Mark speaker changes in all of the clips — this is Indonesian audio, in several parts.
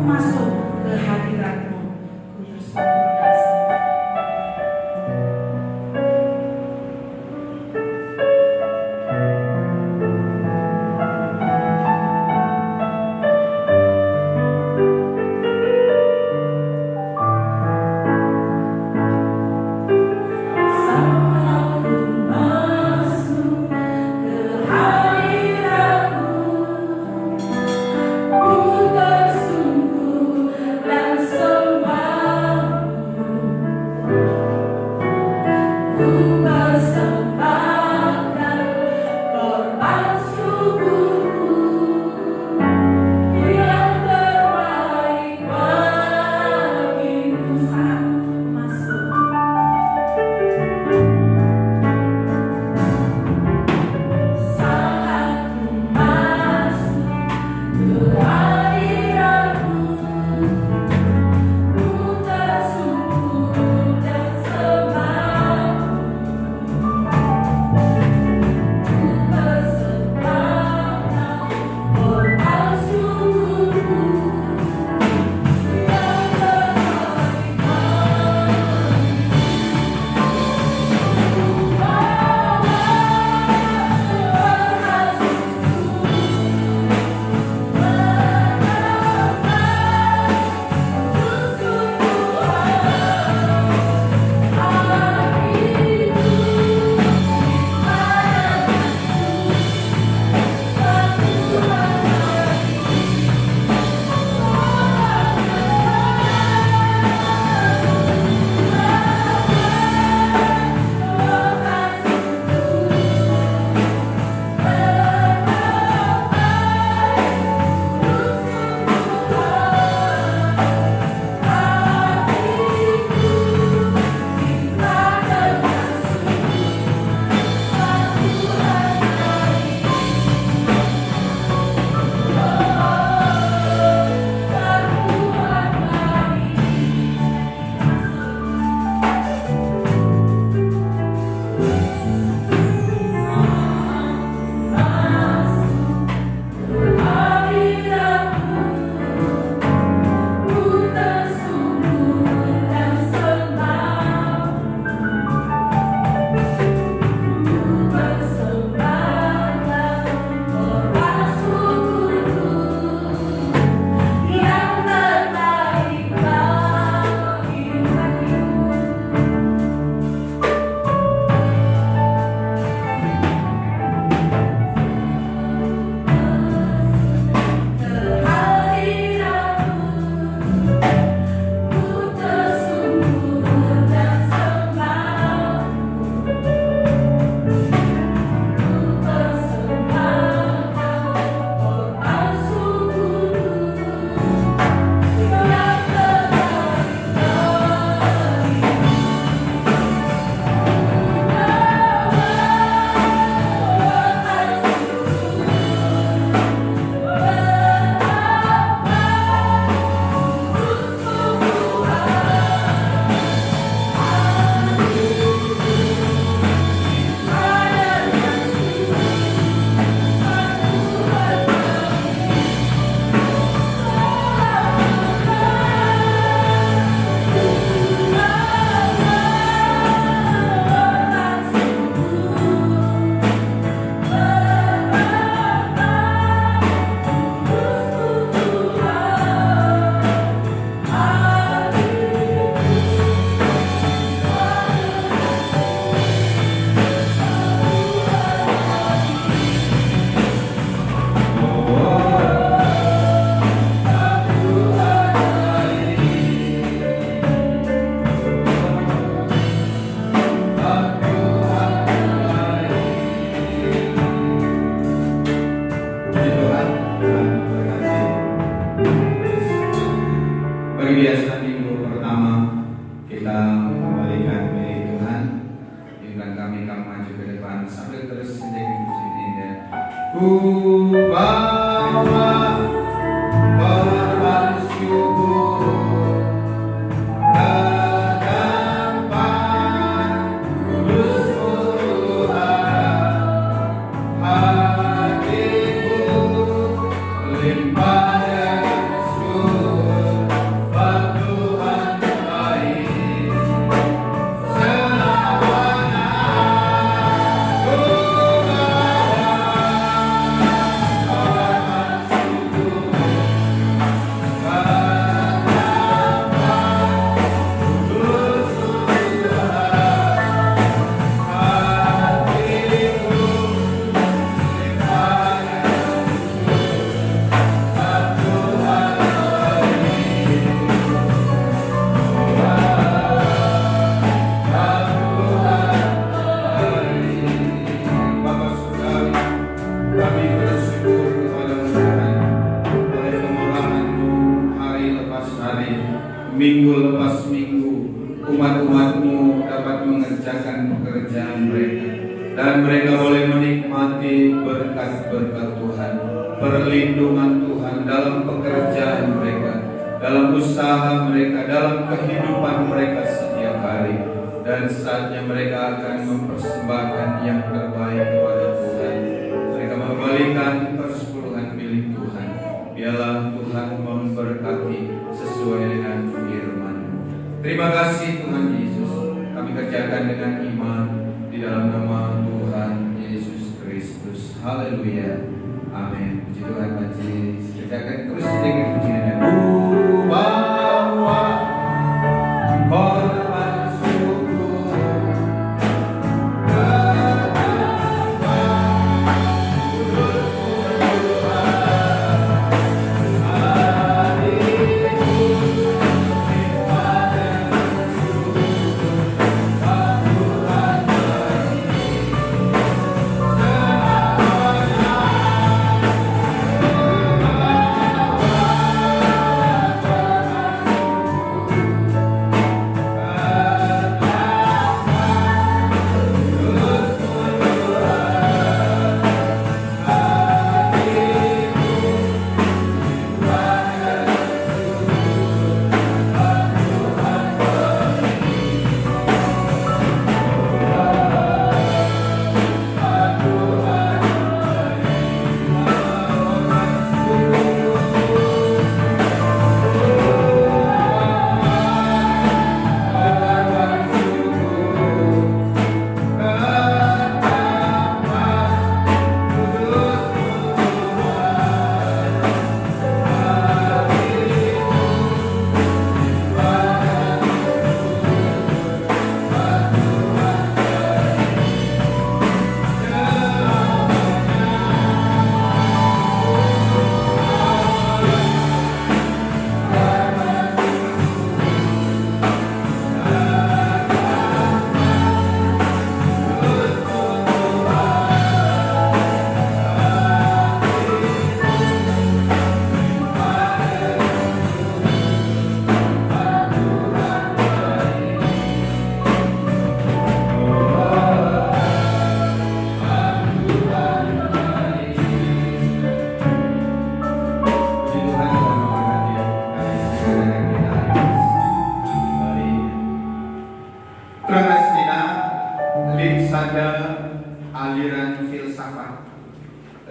Speaker 1: masuk ke hadirat-Mu. Ku bersyukur kasih.
Speaker 2: Perhiasan minggu pertama kita mengembalikan milik Tuhan. Izinkan kami maju ke depan sambil terus sendiri pujian indah. Ku bawa korban syukur ke depan kudus Tuhan, hatiku limpah dengan syukur. minggu lepas minggu umat-umatmu dapat mengerjakan pekerjaan mereka, dan mereka boleh menikmati berkat-berkat Tuhan, perlindungan Tuhan dalam pekerjaan mereka, dalam usaha mereka, dalam kehidupan mereka setiap hari. Dan saatnya mereka akan mempersembahkan yang terbaik kepada Tuhan. Mereka mengembalikan persepuluhan milik Tuhan. Biarlah Tuhan memberkati sesuai dengan firman. Terima kasih Tuhan Yesus. Kami kerjakan dengan iman di dalam nama Tuhan Yesus Kristus. Haleluya. Amin. Puji Tuhan. Majlis kerjakan terus dengan pujiannya. Bawa korban syukur.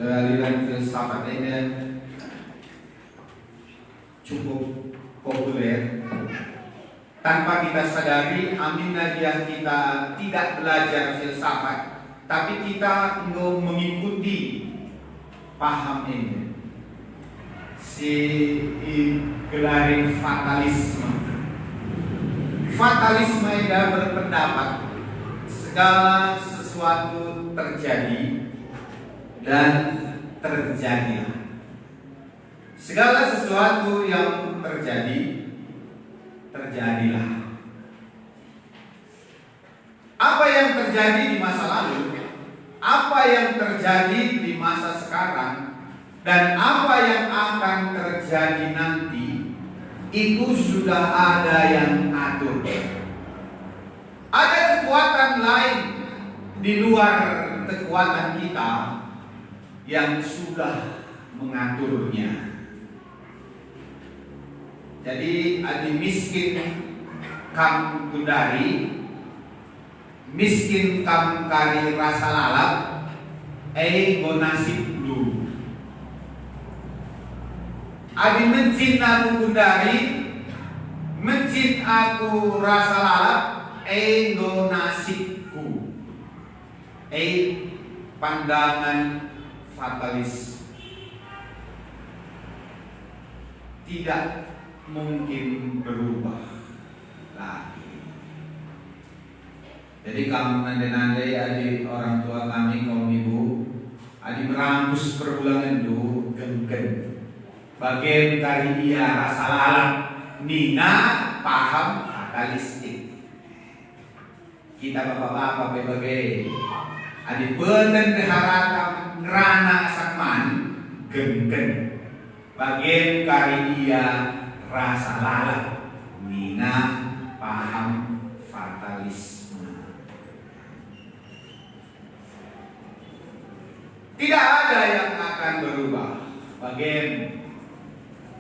Speaker 2: Aliran filsafat ini cukup populer. Tanpa kita sadari, aminah kita tidak belajar filsafat, tapi kita mengikuti paham ini. Si gelarin fatalisme. Fatalisme itu berpendapat segala sesuatu terjadi dan terjadilah. Segala sesuatu yang terjadi, terjadilah. Apa yang terjadi di masa lalu, apa yang terjadi di masa sekarang, dan apa yang akan terjadi nanti, itu sudah ada yang atur. Ada kekuatan lain di luar kekuatan kita yang sudah mengaturnya. Jadi adi miskin kam gundari, miskin kam kari rasa lalap, gonasip du. Adi mencin aku gundari, mencin aku rasa lalap, gonasipku. Pandangan fatalis tidak mungkin berubah lagi. Jadi kamu nande-nande adik orang tua kami, kaum ibu, adik merampus perbulangan itu genggen. Bagian kali dia rasa lalap, nina paham fatalistik. Kita bapak-bapak berbagai adik benten keharatan ngerana sakman genggen. Bagian kali dia rasa lalap, Nina paham fatalisme. Tidak ada yang akan berubah. Bagian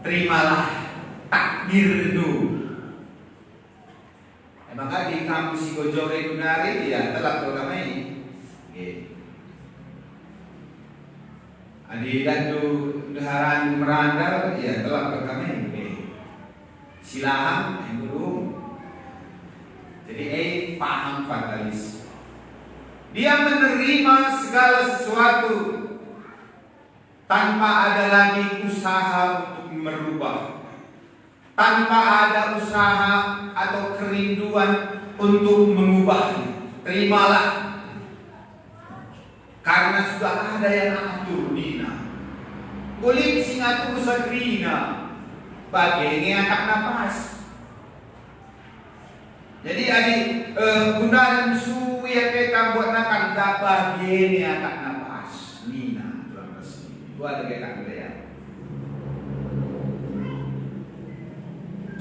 Speaker 2: terimalah takdir itu. Maka di kampus Gojore Gunari ya telah kami. Adi dan tu daharan meranda ya telah kami. Silahan yang belum. Jadi paham fatalis. Dia menerima segala sesuatu tanpa ada lagi usaha untuk merubah, tanpa ada usaha atau kerinduan untuk mengubahnya. Terimalah, karena sudah ada yang atur Nina. Kulit singa tu sakrina, bagi anak napas. Jadi adik bundaran su ya kita buat nakan tak bagi anak napas Nina tulang resmi. Gua ada kayak ya.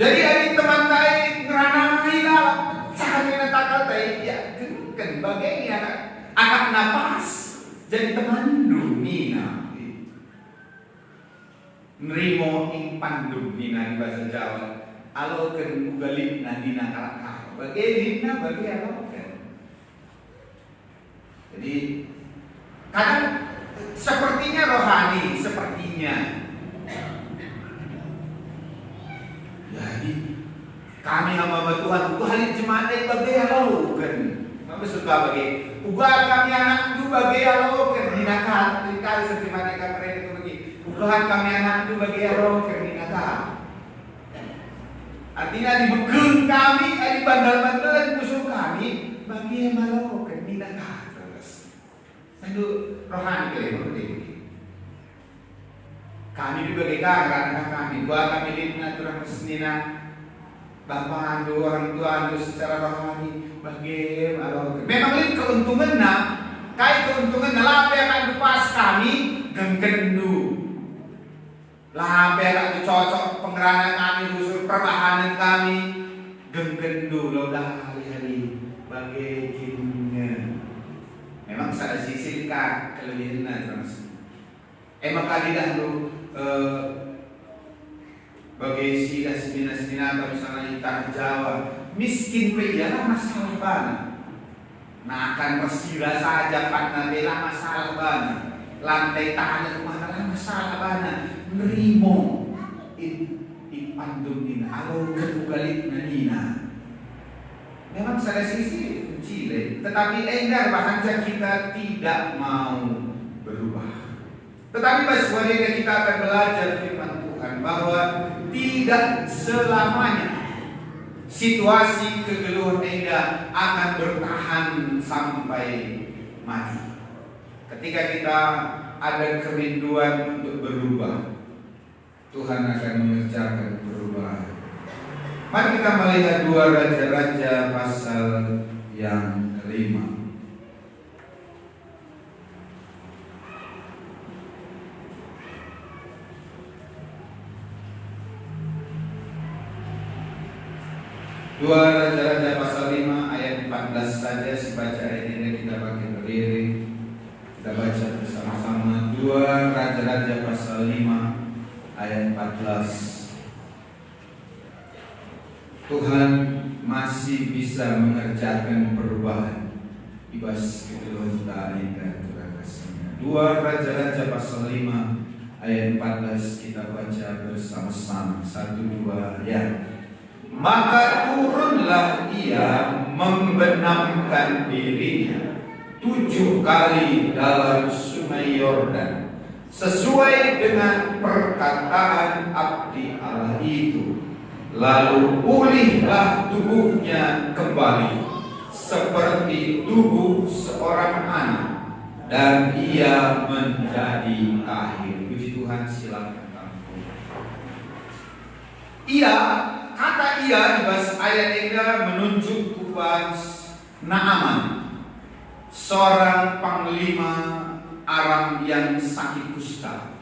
Speaker 2: Jadi adik teman tay ngeranai lah pecah kena takal tay ya kan bagi anak napas jadi teman Nina. Nerimo ing pandum Nina di bahasa Jawa. Alo ken mugalip na Nina kalakal. Bagi Nina bagi alo kan. Jadi kadang sepertinya rohani, sepertinya. Jadi kami hamba Tuhan itu hari jemaat bagi alo kan. Kami suka bagi. Ubah kami anak itu bagi alo kan. Nina kali sejemaat kami itu bagi. Ubah kami anak itu bagi alo kan Nina kali. Artinya dibekeng kami, di bandal-bandal musuh kami, bagi yang malu kan tidak terus. Itu rohani seperti ini. Kami juga karena kami, buat kami lina turang senina, bapak andu orang tua andu secara rohani, bagi malu. Memang ini keuntungan nak, kai keuntungan lah apa yang akan lepas kami genggendu. Lah berak cocok pengerana kami usul pertahanan kami genggendu lo dah hari-hari bagi kinnya. Memang ada sisi kan kelebihan terus. Emang kali dah lu bagi sila semina atau misalnya ikan Jawa miskin pejalah masalah banget. Nah akan persila saja karena bela masalah banget. Lantai tanah rumah lah masalah banget. Nerimo pandum Nina, alo kebugalit na Nina. Memang saya sisi Chile, tetapi enggak bahkan kita tidak mau berubah. Tetapi sebenarnya kita akan belajar firman Tuhan bahwa tidak selamanya situasi kegeluhan Enda akan bertahan sampai mati. Ketika kita ada kerinduan untuk berubah, Tuhan akan mengerjakan perubahan. Mari kita melihat 2 Raja-Raja pasal yang kelima. Dua Raja-Raja pasal 5 ayat 14 saja dibaca ini kita pakai berdiri. Kita baca bersama-sama 2 Raja-Raja pasal 5 ayat 14. Tuhan masih bisa mengerjakan perubahan ibas kegeluhan dan kerakasnya. 2 Raja-Raja pasal 5 ayat 14 kita baca bersama-sama 1, 2 ya. Maka turunlah ia membenamkan dirinya 7 kali dalam sungai Yordan sesuai dengan perkataan abdi Allah itu. Lalu pulihlah tubuhnya kembali seperti tubuh seorang anak dan ia menjadi kahir. Puji Tuhan, silakan kamu. Ia, kata ia di bahasa ayat ini menunjuk kepada Naaman, seorang panglima Aram yang sakit kusta.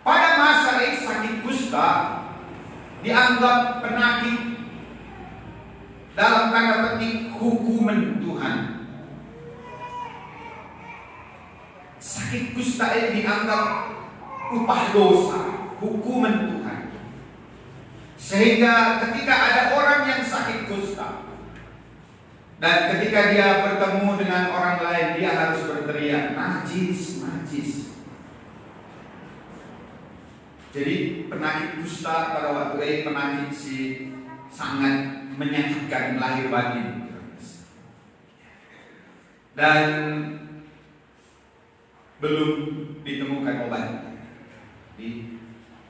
Speaker 2: Pada masa sakit kusta, dianggap penyakit, dalam tanda petik hukuman Tuhan. Sakit kusta ini dianggap upah dosa, hukuman Tuhan. Sehingga ketika ada orang yang sakit kusta, dan ketika dia bertemu dengan orang lain, dia harus berteriak, najis, najis. Jadi penyakit kusta pada waktu itu penyakit sangat menyakitkan lahir batin. Dan belum ditemukan obat.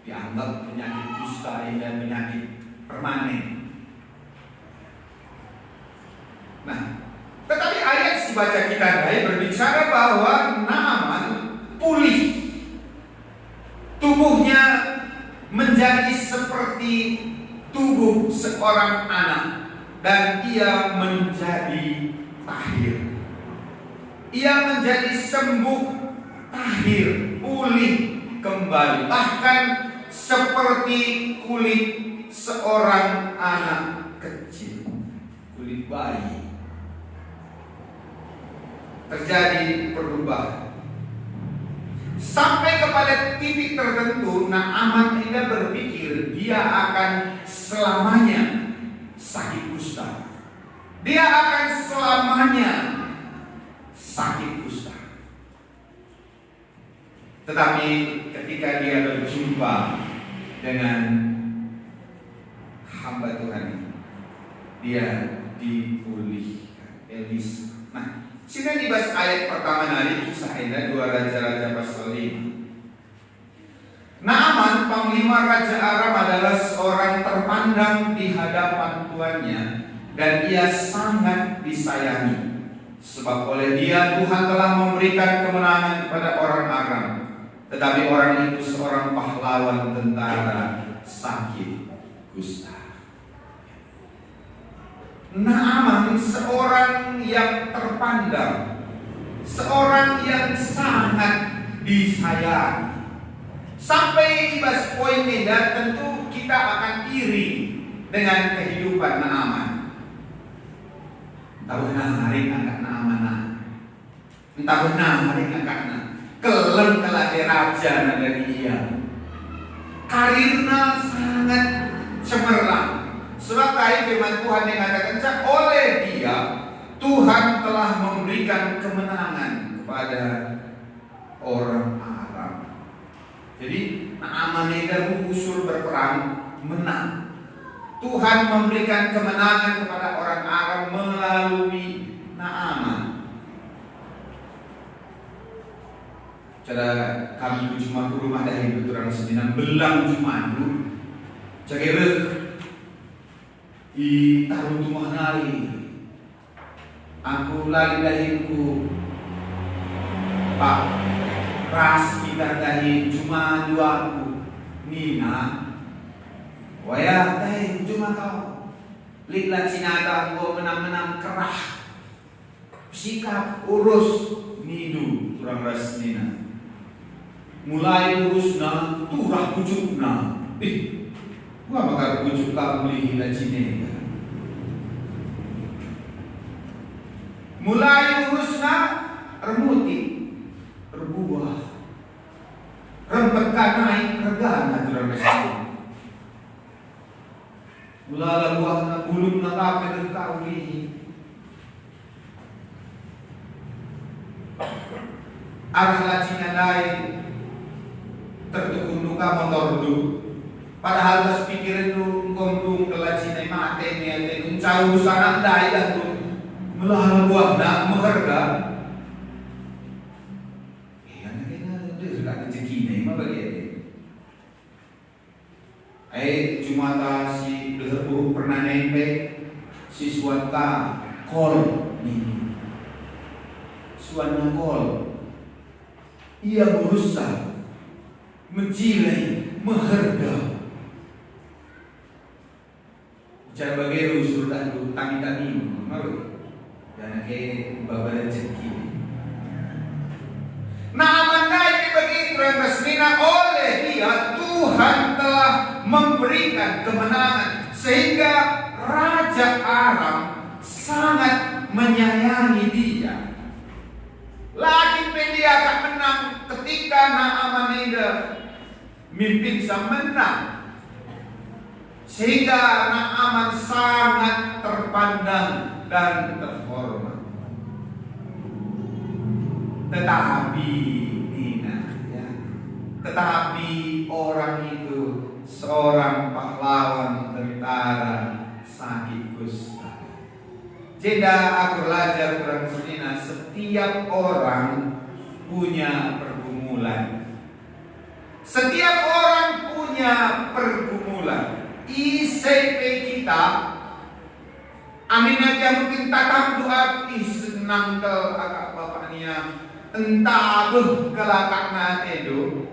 Speaker 2: Dianggap penyakit kusta ini dan penyakit permanen. Nah, tetapi ayat si baca kita tadi berbicara bahwa Naaman pulih. Tubuhnya menjadi seperti tubuh seorang anak dan ia menjadi tahir. Ia menjadi sembuh, tahir, pulih kembali, bahkan seperti kulit seorang anak kecil, kulit bayi. Terjadi perubahan sampai kepada titik tertentu. Naaman ini berpikir dia akan selamanya sakit kusta. Dia akan selamanya sakit kusta. Tetapi ketika dia berjumpa dengan hamba Tuhan, dia dipulihkan. Elisa. Nah, sini dibahas ayat pertama dari kisah Eda 2 Raja-Raja pasal 5. Naaman, panglima Raja Aram, adalah seorang terpandang di hadapan tuannya, dan ia sangat disayangi. Sebab oleh dia Tuhan telah memberikan kemenangan kepada orang Aram. Tetapi orang itu seorang pahlawan tentara sakit kusta. Naaman seorang yang terpandang, seorang yang sangat disayang. Sampai ibas poin ini, dan tentu kita akan iri dengan kehidupan Naaman. Entah benar hari angkat Naaman, entah benar hari angkatnya kelem telah raja dari ia. Karirnya sangat cemerlang. Sebab tadi firman Tuhan yang mengatakan, oleh dia Tuhan telah memberikan kemenangan kepada orang Aram. Jadi Naaman itu usul berperang, menang. Tuhan memberikan kemenangan kepada orang Aram melalui Naaman. Cara kami cuma ke rumah dah hidup orang sendirian belang cuma dulu. Cakap di tahun rumah nari, aku lagi dahinku Pak ras kita dahi cuma dua aku Nina waya dahi cuma kau liklah cinata gua menang-menang kerah sikap urus nidu turang ras Nina mulai urusna turah pucukna gua bakal pucuk kau beli hila cine mulai urusna remuti berbuah rempetkan naik regana turang ras mulai buah na bulung na kape kau beli arah lacina lain tertukun duka motor du. Padahal pas pikiran lu ngomong ke lacina mate ni jauh sana dai dah tu melah buah nak meherga. Anak kena dia sudah rezeki ni mah bagi cuma ta si berburuk pernah nempe si suata kol ni. Suana kol. Ia berusaha menjilai meherga. Cara bagi usul dan tami malu dan ke bapa rezeki. Naaman naik bagi terang resmina oleh dia Tuhan telah memberikan kemenangan, sehingga Raja Aram sangat menyayangi dia. Lagi dia akan menang ketika Naaman itu mimpin menang, sehingga Naaman sangat terpandang dan terhormat. Tetapi tetapi orang itu seorang pahlawan tentara sakit kusta. Jeda aku belajar kurang senina, setiap orang punya pergumulan. Setiap orang punya pergumulan. ICP kita, amin aja mungkin takam doa senang ke agak bapaknya, entah tuh kelakak nanti itu.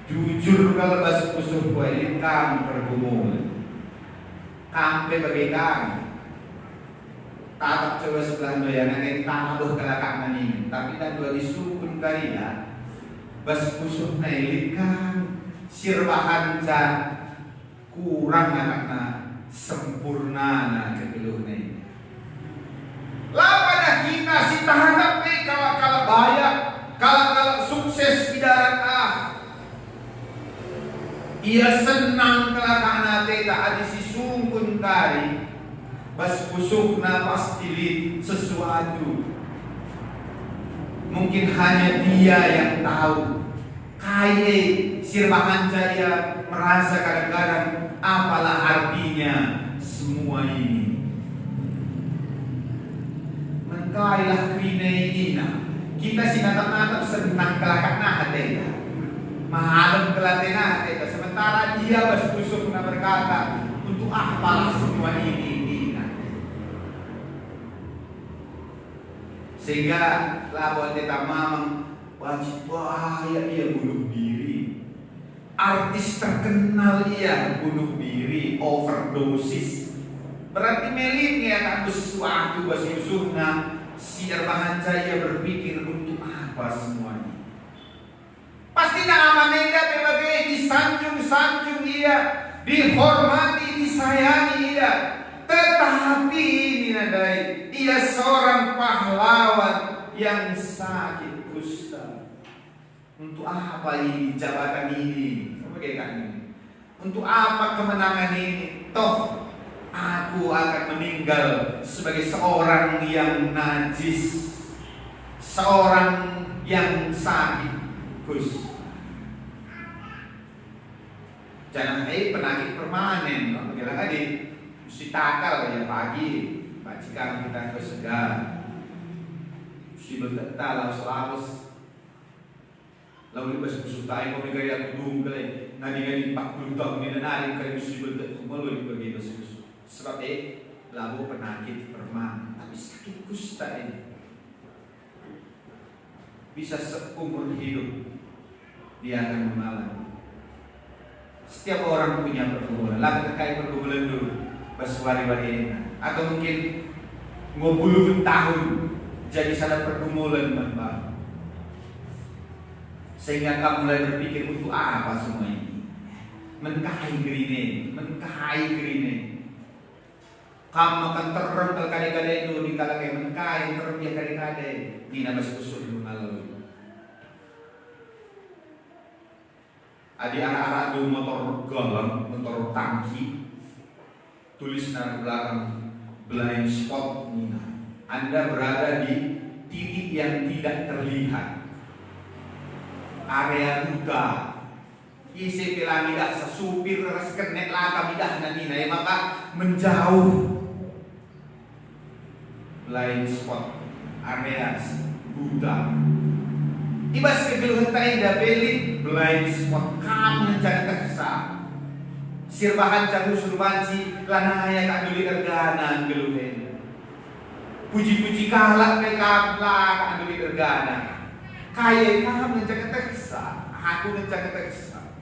Speaker 2: Jujur kalau bahasa musuh gue ini kan pergumulan. Kampe bagi kami. Tatap coba sebelah doyan yang tabuh kelakak ini. Tapi tak dua disukun karya. Bas musuh nailik kan sirbahan kurang anakna sempurna na kegeluh ini. Lapada kita si tahanap kalau banyak kalau sukses di darat ia senang kelakang nate tak ada si sungkun kari bas pusuk na pasti sesuatu. Mungkin hanya dia yang tahu. Kaya sirbahan saya merasa kadang-kadang apalah artinya semua ini. Menkailah krine ini. Kita si natap-natap senang kelakang nate. Mahalem kelatena kita, sementara dia bersusuk na berkata, untuk apalah semua ini. Sehingga lawan kita mamang wajib bahaya ia bunuh diri. Artis terkenal ia bunuh diri, overdosis. Berarti melitnya akan sesuatu bersusuhna si erbahan saya berpikir untuk apa semuanya. Pasti Naaman tidak sebagai disanjung-sanjung ia, dihormati, disayangi ia. Tetapi ini nadai, ia seorang pahlawan yang sakit kusta. Untuk apa ini jabatan ini? Untuk apa kemenangan ini? Toh aku akan meninggal sebagai seorang yang najis, seorang yang sakit kusta. Jangan penyakit permanen. Kalau bilang tadi mesti takal ya pagi, majikan kita ke segar, mesti bertetal selawes. Lalu bas kusutai kau negara yang dum kali, ngadi 40 tahun ini nari kali mesti bertetal malu pergi bas kusu. Sebab lalu penyakit permanen, tapi sakit kusta ini bisa seumur hidup dia akan mengalami. Setiap orang punya pergumulan. Lah terkait pergumulan dulu bersuari-wari atau mungkin 50 tahun jadi salah pergumulan Mbak. Sehingga kamu mulai berpikir untuk apa semua ini? Menkahai gerine. Kamu akan terang kali-kali itu di kalai menkahai terang dia kali-kali. Ini nama sekusur malu. Adi arah-arah do motor galon, motor tangki, tulis di belakang blind spot Nina. Anda berada di titik yang tidak terlihat, area duka. Isi pilamidah sesupir reskenet laka midah Nina, maka menjauh. Blind spot, area buta. Ibas kegeluhan tayo belit blind spot kamu mencari tersa sirbahan cagu surbanci lanaya kaduli ergana geluhen puji-puji kalak mereka kaduli ergana kaya kamu mencari tersa aku mencari tersa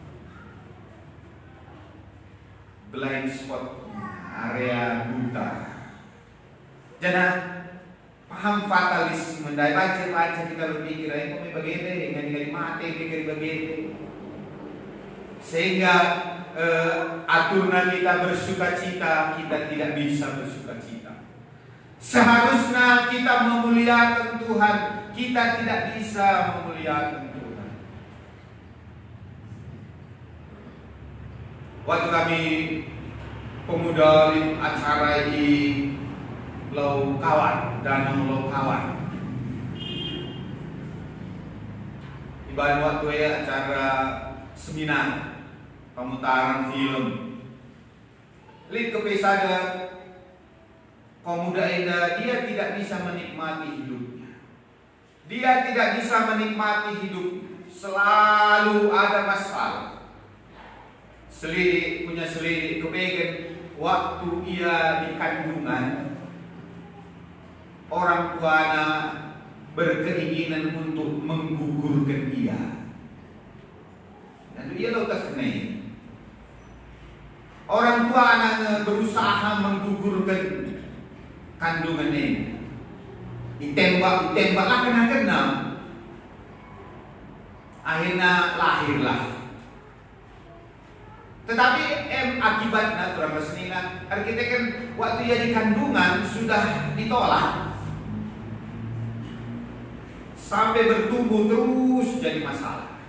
Speaker 2: blind spot area buta jangan paham fatalisme, dari baca kita berpikir, kok begini, dengan mati pikir begini, sehingga aturna kita bersuka cita, kita tidak bisa bersuka cita. Seharusnya kita memuliakan Tuhan, kita tidak bisa memuliakan Tuhan. Waktu kami pemuda acara di Laukawan, Danau Laukawan, di bahan waktu ya acara seminar pemutaran film. Lihat kepisada pemuda Eda, dia tidak bisa menikmati hidupnya. Dia tidak bisa menikmati hidup, selalu ada masalah. Punya selidik kepengen waktu ia di kandungan, orang tuanya berkeinginan untuk menggugurkan dia. Dan dia tahu terkenai. Orang tua anaknya berusaha menggugurkan kandungan ini. Ditembak lah kena. Akhirnya lahirlah. Tetapi akibatnya kurang resminya, arsitek kan waktu ia di kandungan sudah ditolak, sampai bertumbuh terus jadi masalah,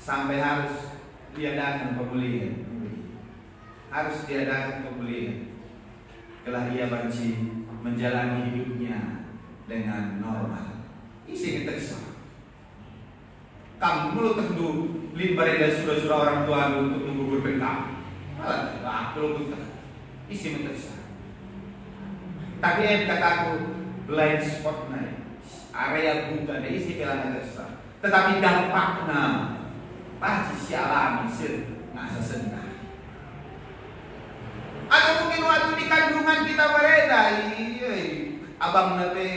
Speaker 2: sampai harus diadakan pemulihan, harus diadakan pemulihan. Setelah ia banci menjalani hidupnya dengan normal, isi terserah. Kamu mulut tentu limbar dan surah-surah orang tua untuk menggugurkan kamu. Malah belum tentu isi mentersa. Tapi kataku blind spot naik area buka dari isi kelangan tersa. Tetapi dampaknya pasti sialami ngasa sendah. Atau mungkin waktu di kandungan kita bereda, abang nanti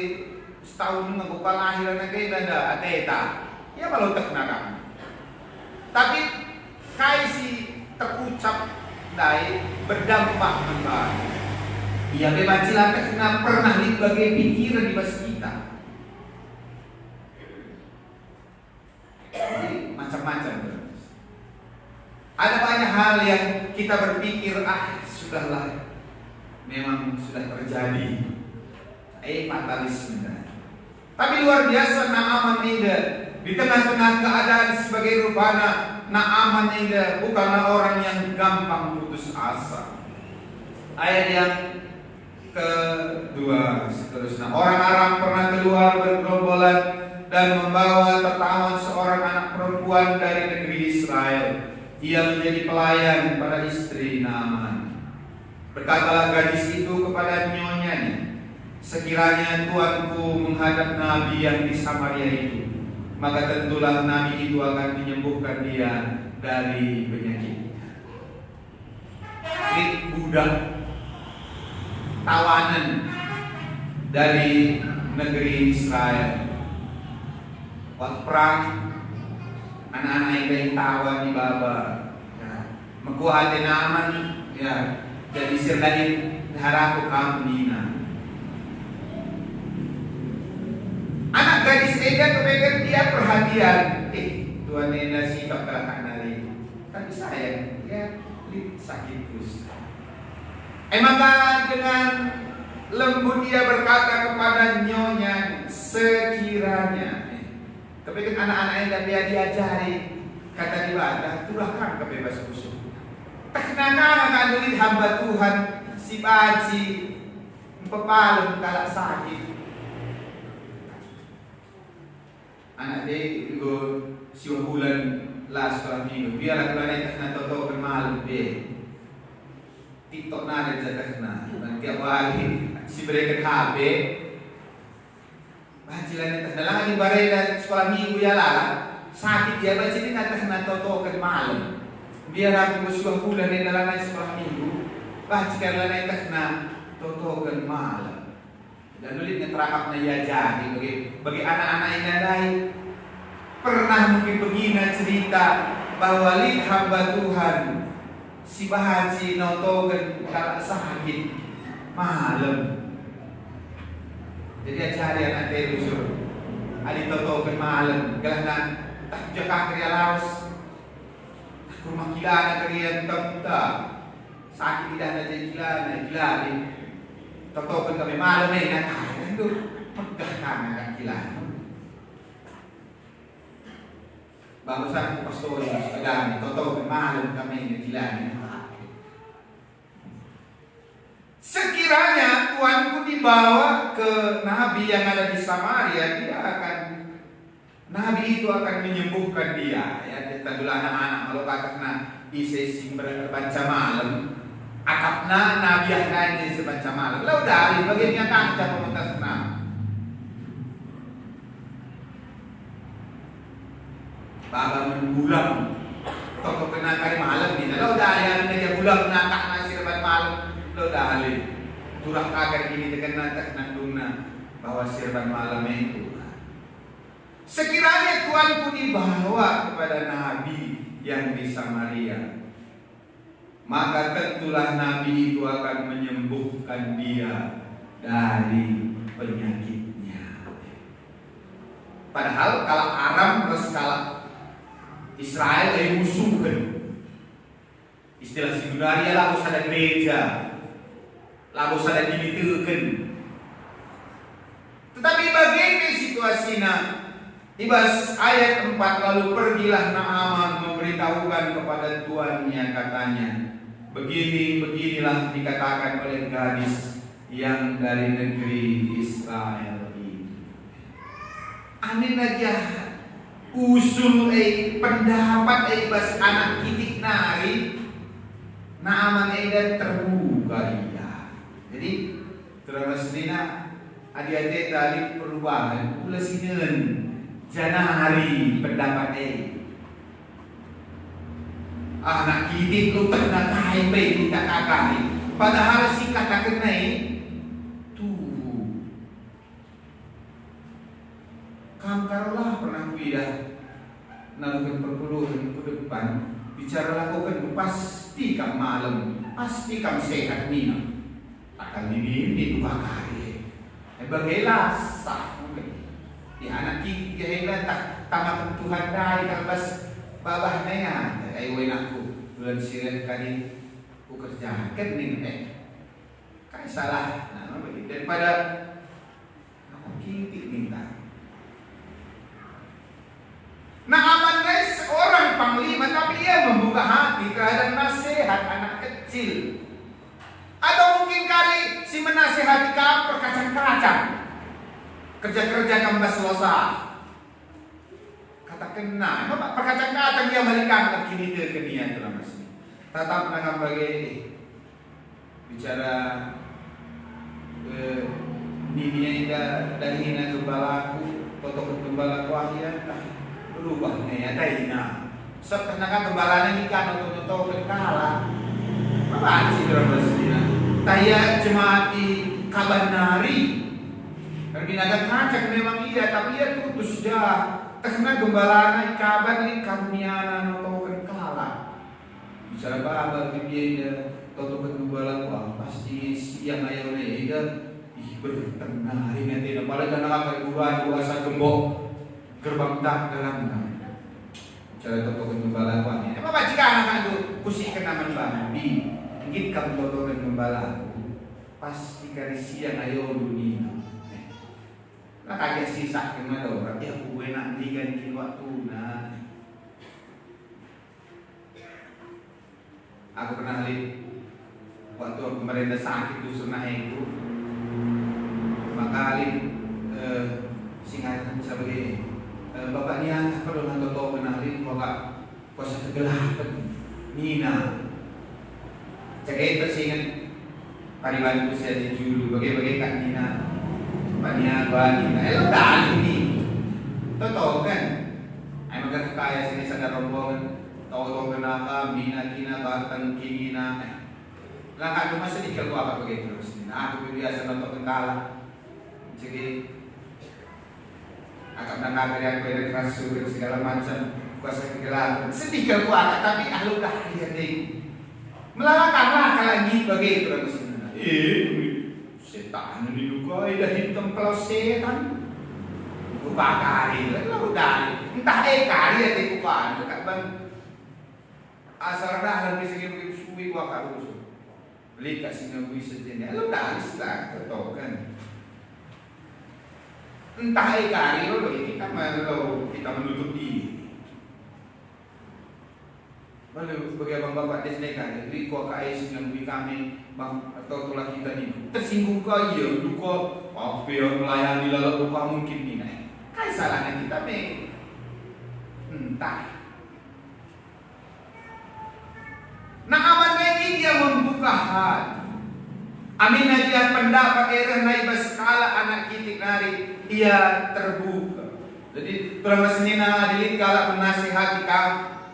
Speaker 2: setahun ngebuka lahiran kita ada ateta. Ya kalau terkenal, tapi kaisi terucap dari berdampak kembali. Ya bebas silat terkenal pernah sebagai pikiran di bas kita. Jadi macam-macam. Ada banyak hal yang kita berpikir sudahlah, memang sudah terjadi. Fatalisme. Tapi luar biasa Naaman ini. Di tengah-tengah keadaan sebagai rupana, Naaman ini bukanlah orang yang gampang putus asa. Ayat yang kedua seterusnya. Orang Aram pernah keluar bergerombolan dan membawa tertawan seorang anak perempuan dari negeri Israel. Ia menjadi pelayan pada istri Naaman. Berkatalah gadis itu kepada nyonyanya, sekiranya tuanku menghadap nabi yang di Samaria itu, maka tentulah nabi itu akan menyembuhkan dia dari penyakitnya. Ini budak tawanan dari negeri Israel. Waktu perang, anak-anak yang tawan di baba, mengkuat Naaman, jadi sirdain harapu kamu Nina. Anak gadis Eda kemudian dia perhatian, Tuhan Eda sikap kelakar nari, tapi saya sakit kus. Maka dengan lembut dia berkata kepada nyonya, sekiranya, kemudian anak-anak Eda dia diajari kata dibaca, turahkan kebebas khusus. Kenapa kandulit hamba Tuhan si Baji pepalem kalak sakit. Anak dia itu siwa bulan lah sekolah minggu. Biar aku nanti nak toto bermalam deh. TikTok nada jatah na. Tiap hari si berikan HP. Bacilan dalam di bareda sekolah minggu ya lah. Sakit dia baca ini nak toto bermalam. Biar aku bersuah bulan di dalam sekolah minggu. Bacikan nanti nak toto bermalam. Dan nulisnya terakap na ia jadi bagi anak-anak yang nadai. Pernah mungkin begini cerita bahwa lid hamba Tuhan si Bahaji notogen kalau sakit malam. Jadi acari anak terusur adi totogen malam. Karena tak jaga kerja laos Rumah kilana kalian tak sakit tidak ada kilana ni. Toto pun kami malam ni nak itu pegangan nak kilana. Bagusan aku pastor pegang toto pun malam kami ni kilana. Sekiranya Tuanku dibawa ke nabi yang ada di Samaria, nabi itu akan menyembuhkan dia. Ya, tentulah anak-anak kalau katakan di sesi berbaca malam, akapna nabi yang lain di sebaca malam. Lalu dari bagiannya kaca pementas na. Baba mengulang, toko kena kali malam ni. Lalu dari yang dia ulang nakak nasi rebat malam. Lo dahali turah kagar ini dengan tak nandungna bahwa sirban malam itu. Sekiranya Tuanku dibawa kepada nabi yang di Samaria, maka tentulah nabi itu akan menyembuhkan dia dari penyakitnya. Padahal kalau Aram terus kalau Israel musuhkan. Istilah sebenarnya lah harus ada gereja. Lalu saya dimitukan. Tetapi bagaimana situasinya? Di ayat 4, lalu pergilah Naaman memberitahukan kepada tuannya, katanya, beginilah dikatakan oleh gadis yang dari negeri Israel ini. Amin aja usul pendapat bas anak kitik nari Naaman dan terbuka. Jadi terus dina adik-adik dari perubahan pula sinen jana hari pendapat anak kidik lu tak nak kahai baik tak kakai padahal si kata kenai tuh karulah pernah kuida nalukan perpuluhan ke depan bicara lakukan pasti kam malam pasti kam sehat nina akan ini dua kali. Bagailah sah di anak kita tak tamat Tuhan dah kalau bas babah naya. Ayo aku bulan sirat kali aku kerjakan ni kayak salah. Nah, daripada aku kita minta. Naaman seorang panglima tapi ia membuka hati terhadap nasihat anak kecil. Atau mungkin kali si menasihati kamu perkacang-kacang kerja-kerja kamu selesai kata kena perkacang-kacang dia balikan kini ke dia dalam masih tetap nak bagi bicara ini dari hina gembalaku foto gembalaku akhirnya berubahnya ya daina setelah gembalanya ikan atau berkala apa sih dalam bahasa Taya jemaat di Kabanari Binaga kacak memang iya tapi ia putus dah karena gembalana kabar ni karuniana atau kala bicara apa dia atau gembala wah pasti siang ayo ni dia bertengah hari nanti apalagi dan akan dua asa gembok gerbang tak dalam cara atau gembala wah ni apa jika anak itu kusihkan nama babi ingin kamu tolong gembala pasti kali siang ayo dunia lah kaget sisa kena orang dia aku enak diganti waktu nah aku pernah lihat waktu pemerintah sakit itu senah itu maka lihat singatan sebagai bapaknya kalau nanti tahu pernah lihat bapak kuasa kegelapan Nina cakap tersingat pariwanku saya di julu bagai-bagai Kak Nina Bani, elo dali ni. Totoo kan? Ay magkakaya sini sa rombongan. Tawo-tawo na ka, mina kina batang kina. Langka dumasa di kalwa ka pagay terus. Ako bibiasa na to kala. Sige. Akap nakakari ako yung rasul segala macam kuasa kegelapan. Sedih kalwa ka tapi ahlo dahil din. Melalakanlah kalagi bagay terus. Setan dilukai dah hitam kalau setan buka kari lalu dari entah kari atau bukan dekat bang asal dah lebih segi begitu suwi gua harus beli kasih ngabui sejenis. Lo dah istilah ketokan. Entah kali lo kita menutup diri. Lalu bagi abang bapak desne kali, beli kau kai ngabui kami bang atau tulah kita ni tersinggung kau ya, duka apa yang melayani lalu buka mungkin ni naik. Kai salahnya kita me entah. Nah aman lagi dia membuka hati. Amin aja pendapat era naik skala anak kitik nari ia terbuka. Jadi tulang senina adilin kala menasihati kamu.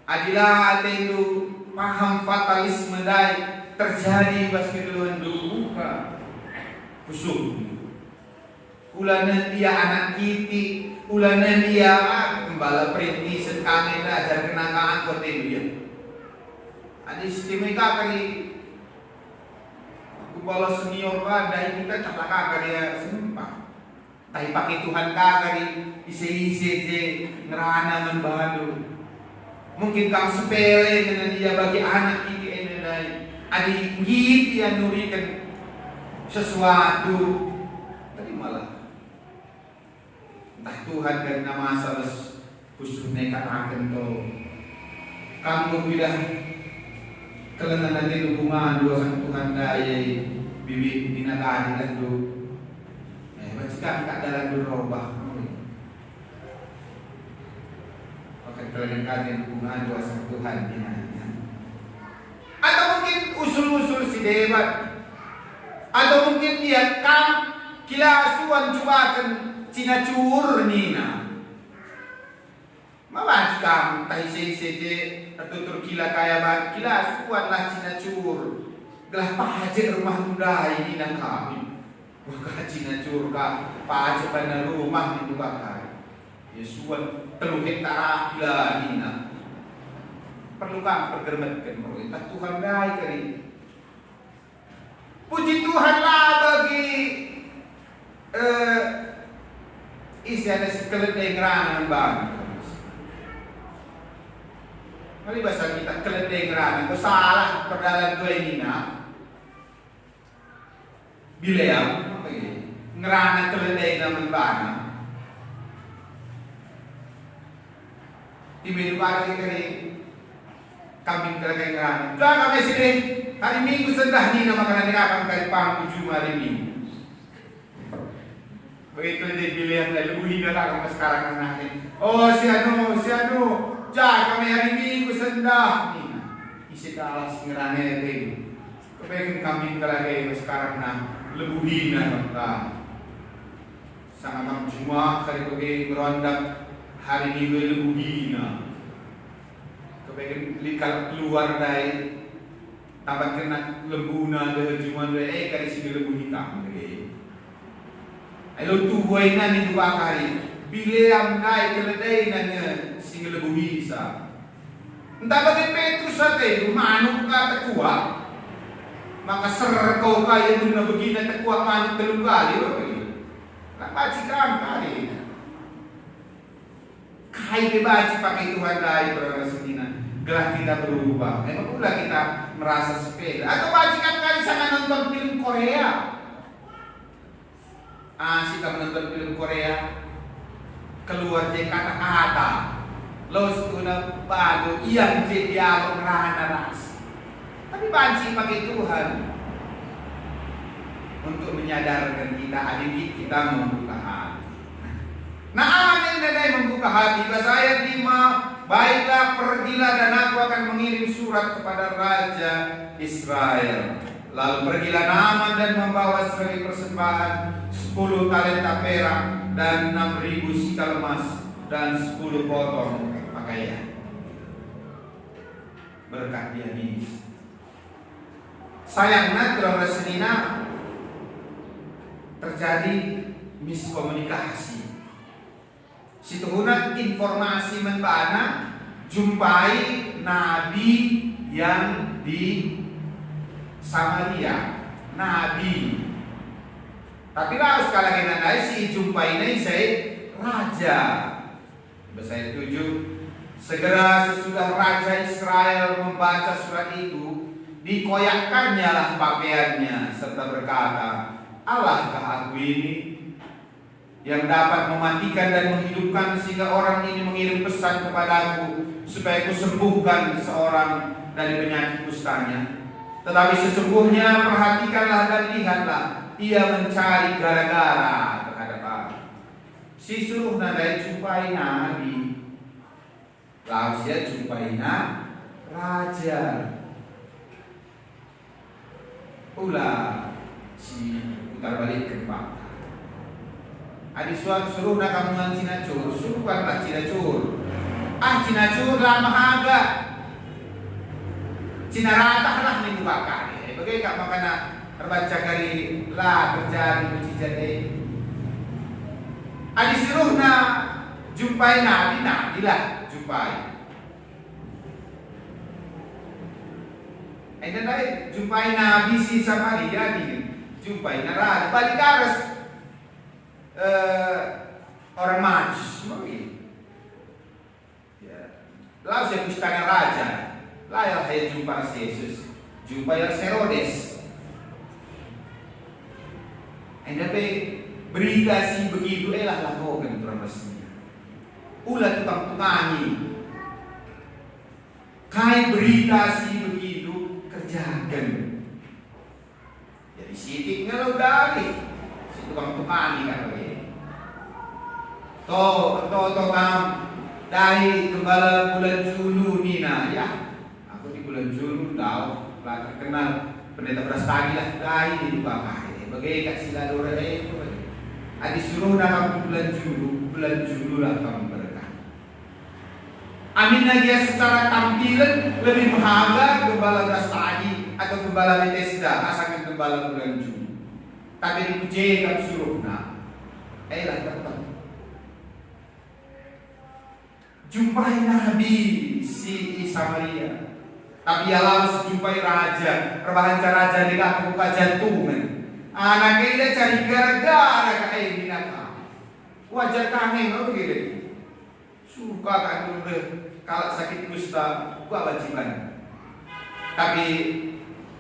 Speaker 2: Adilah atendu paham fatalisme dai terjadi pas keduluan buka. Kusuk. Ulana dia anak kitik, ulana dia gembala perintis sekane ajar kenangan kote dia. Ada istimewa kali kepala senior dari kita celaka kali ya sumpah. Tapi pakai Tuhan kali isi ngerana membadu. Mungkin kamu sepele dengan dia bagi anak ini endai. Adi ngit yang nurikan sesuatu. Tapi malah entah Tuhan karena masalah khusus nekat akan tu. Kamu bilang kelana nanti hubungan dua sang Tuhan daya bibi binatang dan tu, macam kat dalam berubah. Oke kelana nanti hubungan dua sang Tuhan binatang. Atau mungkin usul-usul si debat, atau mungkin dia kam kilasuan cubakan Cina cur nina. Malah kamu tahi seje atau terkila kaya banget kilas kuatlah Cina cur. Gelah pahaje rumah muda ini dan kami. Maka Cina cur ka pahaje pada rumah itu bakal. Ya suat teluh hektar kila nina. Perlu kamu pergermetkan pemerintah Tuhan dai kali. Puji Tuhanlah bagi isi ada sekelet yang bang. Mari bahasa kita keledai ngerana, kau salah perdalan gue ini nak. Bila ya, ngerana keledai namun bana. Tiba-tiba ada kering kambing keledai ngerana. Jangan kami sini hari Minggu sendah ni nama kalian akan kali pangku Jumat hari Minggu. Bagi keledai bila yang lalu hingga tak sekarang nanti. Oh si anu. Jah kami hari Minggu sendah ni. Isi kalah singerane itu. Kepengen kami kelagi sekarang na lebuhin na sangat kami cuma kali pergi merondak hari Minggu lebuhin na. Kepengen likal keluar dari tampak kena lembuna deh cuma deh kali sini lebuhin kami. Ayo tu boy na ni dua kali. Bila yang naik keledai nanya singgah lebu bisa. Entah bagi Petrus saja itu manuk kata kuat. Maka ser kau kaya guna begini tekuat manuk telung kali. Tak baca kali. Kai bebaci pakai Tuhan dari berapa sedina. Gelah kita berubah. Memang pula kita merasa sepeda. Atau bacikan kali sangat nonton film Korea. Asik kamu nonton film Korea. Keluar je kata-kata los guna badu yang je dialog rana ras tapi banci pakai Tuhan untuk menyadarkan kita adik kita membuka hati. Nah aman yang membuka hati bahasa ayat 5 baiklah pergilah dan aku akan mengirim surat kepada Raja Israel lalu pergilah Naaman dan membawa sebagai persembahan 10 talenta perak dan 6.000 sikal emas dan 10 potong pakaian. Berkat dia ini. Sayangnya dalam resenina terjadi miskomunikasi. Situhuna informasi mentana jumpai nabi yang di Samaria, nabi. Tapi lah sekali lagi nanti si jumpai ini saya raja. Bahasa 7 Segera sesudah Raja Israel membaca surat itu, dikoyakkannya lah pakaiannya serta berkata, Allahkah aku ini yang dapat mematikan dan menghidupkan, sehingga orang ini mengirim pesan kepadaku supaya aku sembuhkan seorang dari penyakit kustanya. Tetapi sesungguhnya perhatikanlah dan lihatlah, ia mencari gara-gara terhadap aku. Si suruh nadai jumpai nabi, lalu dia jumpai raja. Ulah si putar balik ke Pak. Adi suruh nak kamu Cinacur, suruhkanlah Cinacur. Cinacur lama agak. Cina rata lah nih bakar. Bagai kak makana terbaca kali lah terjadi mujizat. Adi suruh na jumpai nabi lah jumpai. Dan dari jumpai nabi si Samaria nih, jumpai nara balik aras orang Majus, ya. Lalu saya istana raja, layak saya jumpa Yesus, jumpa Herodes. Tapi berita si begitu elah lakukan promesnya. Ulah tukang-tukangi, kai berita si begitu kerjakan. Jadi sitik ngelau dari si tukang-tukangi kan begitu. To kam dari gembala bulan Julu Nina ya. Aku di bulan Julu tahu lah terkenal pendeta Brastagi lah dari di Bakai. Bagai kat sila dora itu. Adi suruh dalam bulan Julu lah kamu berkah. Amin dia secara tampilan lebih berharga gembala Brastagi atau gembala Bethesda asalkan gembala bulan Julu. Tapi dipuji kat suruh nah. Lah tetap jumpai nabi si Samaria, tapi ya lalu jumpai raja, perbahanca raja di laku buka jantungan. Anak ini cari gara-gara kayak ini nak. Wajar kami nggak begitu. Suka kan dulu kalau sakit kusta, gua wajiban. Tapi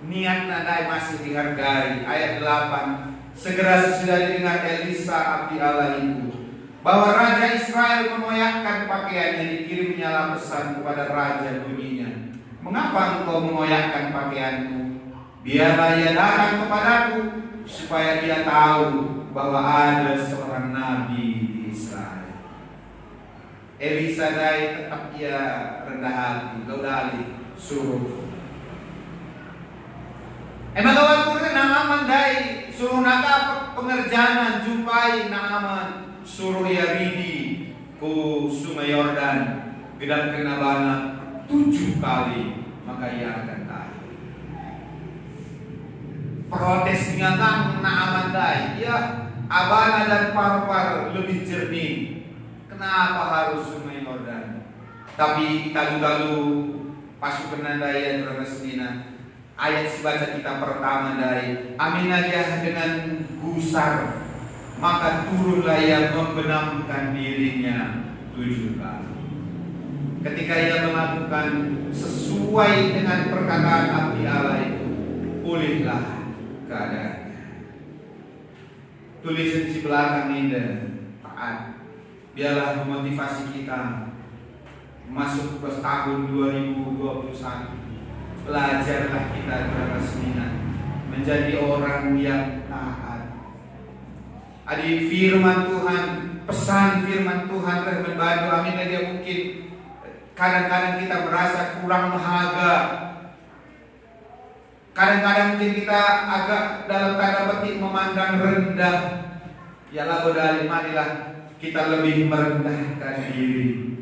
Speaker 2: niat nadai masih dihargai. Ayat 8. Segera sesudah didengar Elisa abdi Allah itu bahwa Raja Israel mengoyakkan pakaiannya, dikirimnya lah pesan kepada raja bunyinya, mengapa engkau mengoyakkan pakaianmu? Biarlah ia datang kepadaku supaya dia tahu bahwa ada seorang nabi di Israel. Elisa tetap ia rendah hati, laudali suruh. Emang kawan kurang Naaman dai suruh naga pengerjaan jumpai Naaman. Suruh Yaridi ku Sungai Yordan gedang kenabana 7 kali, maka ia akan tahu. Protes dengan Naaman dai, ya Abana dan Parpar lebih jernih. Kenapa harus Sungai Yordan? Tapi talu-talu pasukan daya termasnina. Ayat si baca kita pertama dari amin aja dengan gusar, maka turunlah ia membenamkan dirinya 7 kali. Ketika ia melakukan sesuai dengan perkataan abdi Allah itu, pulihlah keadaannya. Tulisan di belakang ini taat, biarlah memotivasi kita masuk ke tahun 2021. Belajarlah kita berasmina menjadi orang yang taat. Adi firman Tuhan, pesan firman Tuhan membantu amin. Dia mungkin kadang-kadang kita merasa kurang berharga. Kadang-kadang mungkin kita agak dalam tanda petik memandang rendah. Ya lalu dari marilah kita lebih merendahkan diri.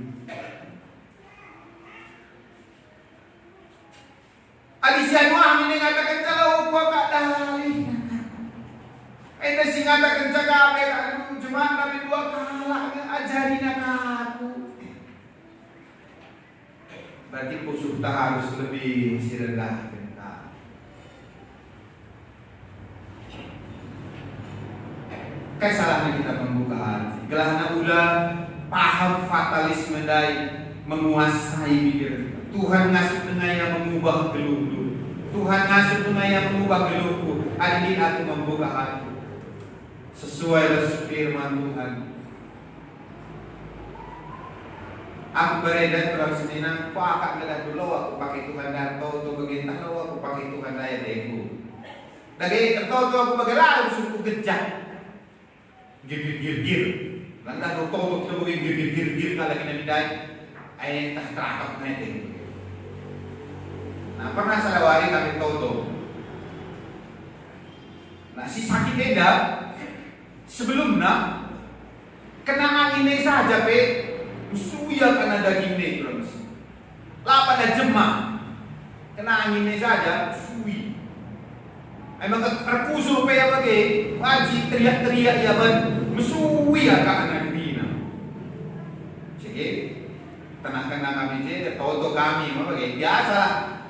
Speaker 2: Alisianu amin ngatakan kalau gua gak dalih. Ente sing ngatakan cagabe kan cuma nabi 2 kalah ajarin aku. Berarti pusuh harus lebih rendah. Kayak salahnya kita membuka hati. Gelahna ulah paham fatalisme dai. menguasai pikiran kita. Tuhan ngasuh dengan mengubah geluhku. Tuhan ngasuh dengan mengubah geluhku. Hari ini aku membuka hati sesuai firman Tuhan. Aku beredar terang senina, kok akak ngedah dulu aku pakai Tuhan dan tahu begini tahu aku pakai Tuhan daya deku. Dari tertahu aku bagaimana suku gejak, gir. Lantas tahu kita begini gir kalau kita bidai, ayat tak teratak nanti. Nah pernah saya wari kami tahu. Nah si sakit beda sebelumnya kena angin saja suya kena daging terus. Lah pada jemah kena angin saja suwi. Emang terkusur pe apa ke? Wajib teriak-teriak ya ban mesuwi akak anak dina. Jadi tenangkan kami je toto kami apa ke? Biasa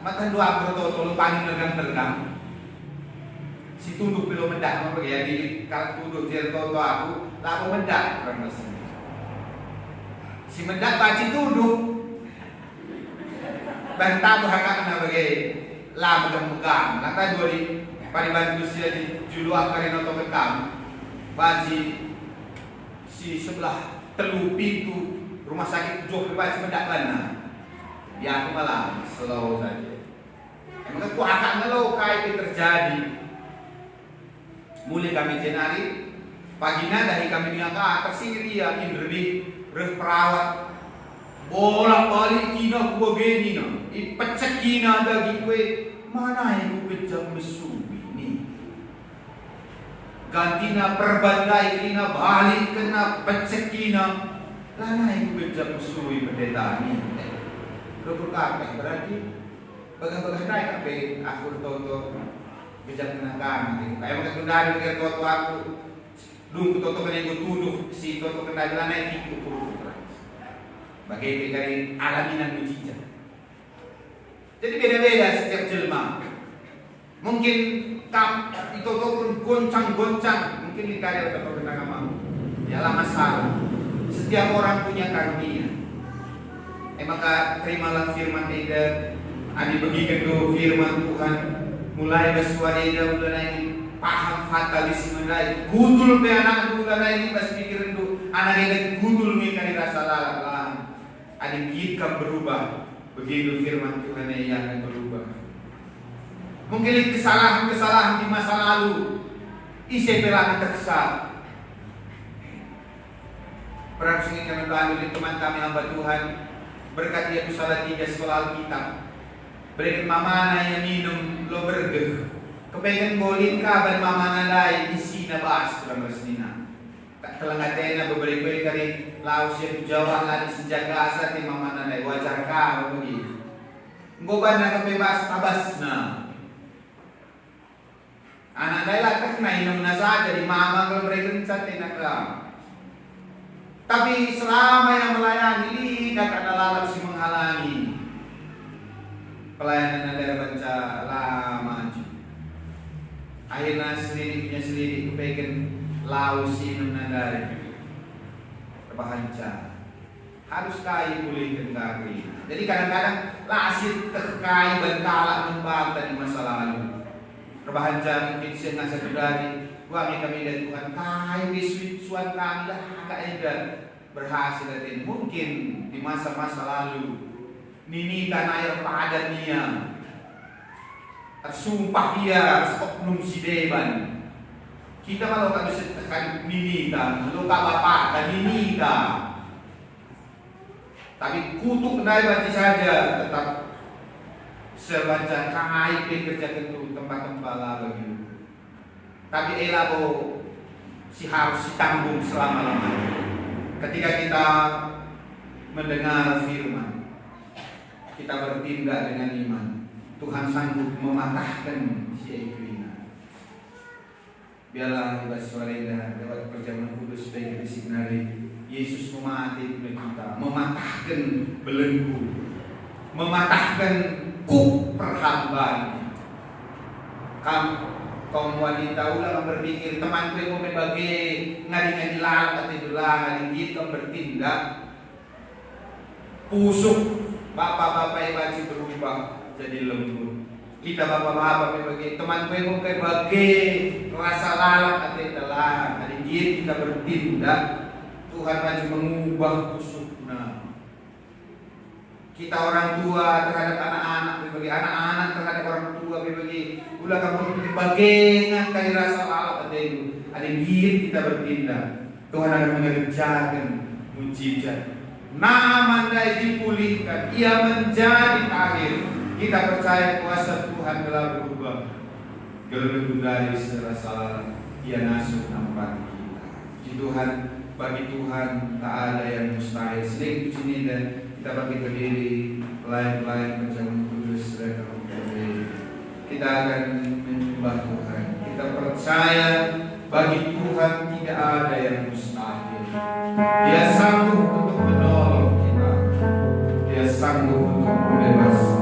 Speaker 2: matan dua toto lupain tergang. Si tunduk belum mendak apa ke? Jadi kalau tunduk dia toto aku lalu mendak kurang masih. Si mendak baci tuduh bantah berhakak kena bagai lah megang kata dua di paribantu sia di juluak kari noto bekam baci si sebelah telu pintu rumah sakit tujuh baci mendak lana dia aku malah slow saja emang aku akan ngelau kai terjadi mulai kami jenari pagina dari kami niaka tersiri ya indri berperawat bolak-balik kina ku begini na ipecek kina daging kue mana yang ku bejak mesu ini ganti na perbandai kina balik kena pecek kina lana yang ku bejak mesu pendeta ini berkata berarti bagai-bagai naik kape aku toto bejak kena kami kayak makan dari dengan toto aku Dung toto kena yang tuduh si toto kena jalan naik itu bagai dari alaminan mujizat. Jadi beda-beda setiap jelma. Mungkin itu pun goncang-goncang, mungkin dikari atau kena mau. Ialah masalah. Setiap orang punya karunia. Maka terimalah firman Eda. Adi bagikan do firman Tuhan. Mulai bersuara Eda udah naik paham fatalisme naik. Gudul pe anak udah naik pas pikiran do. Anak Eda gudul mikari rasa lalap. Adik kita berubah begitu firman Tuhan yang akan berubah. Mungkin kesalahan di masa lalu isi pelan tersal. Perang sungai kami lalu di teman kami hamba Tuhan berkat dia salah 3 sekolah Alkitab. Berikan mamana yang minum lo bergeh. Kepengen bolin kabar mamana lain isi na bahas kurang resmina. Tak telah ngatena beberapa kali laos yang Jawa lari sejaga asa ti mamana dai wajar ka begitu. Ngoban na kebebas tabasna. Anak dai lah na inom na saja di mama kalau mereka sa tinaka. Tapi selama yang melayani lidah karena lalap si menghalangi. Pelayanan dari baca lama. Akhirnya sendiri kepengen laos inom na dari. Terbahanca harus kai boleh kendari. Jadi kadang-kadang lasir terkai berkala membantah di masa lalu. Terbahanca mungkin saya ngasih kendari. Kami dari Tuhan kai wiswisuan kami lah agak edan berhasil dari mungkin di masa-masa lalu. Nini tanah air padan nia. Tersumpah dia oknum si deban. Kita kalau tak bisa tekan minita, luka bapak dan minita. Tapi kutuk naik baca saja tetap sebaca kai kerja tentu tempat-tempat lalu. Tapi elabo si harus ditanggung selama-lamanya. Ketika kita mendengar firman, kita bertindak dengan iman. Tuhan sanggup mematahkan si Ekrina. Biarlah bersuara lewat perjamuan kudus sebagai disignari Yesus memati kita, mematahkan belenggu, mematahkan kuk perhambaan. Kaum wanita ulang berpikir teman gue mau membagi ngadi-ngadi lalat atau itulah ngadi kita bertindak pusuk bapak-bapak yang masih berubah jadi lembut. Kita bapak-bapak bagi teman gue kayak bagi rasa lalap atau telah ada kita bertindak Tuhan masih mengubah pusuknya. Kita orang tua terhadap anak-anak bagi anak-anak terhadap orang tua bagi ulah kamu bagengan kali rasa lalap ada itu ada kita bertindak Tuhan akan mengerjakan mujizat. Nama Anda dipulihkan, ia menjadi akhir. Kita percaya kuasa Tuhan telah berubah. Gelembung dari serasa ia nasuh nampak kita. Puji Tuhan, bagi Tuhan tak ada yang mustahil. Selain puji ini dan kita bagi berdiri pelayan-pelayan macam kudus dan kita akan menyembah Tuhan. Kita percaya bagi Tuhan tidak ada yang mustahil. Dia sanggup untuk menolong kita. Dia sanggup untuk membebaskan.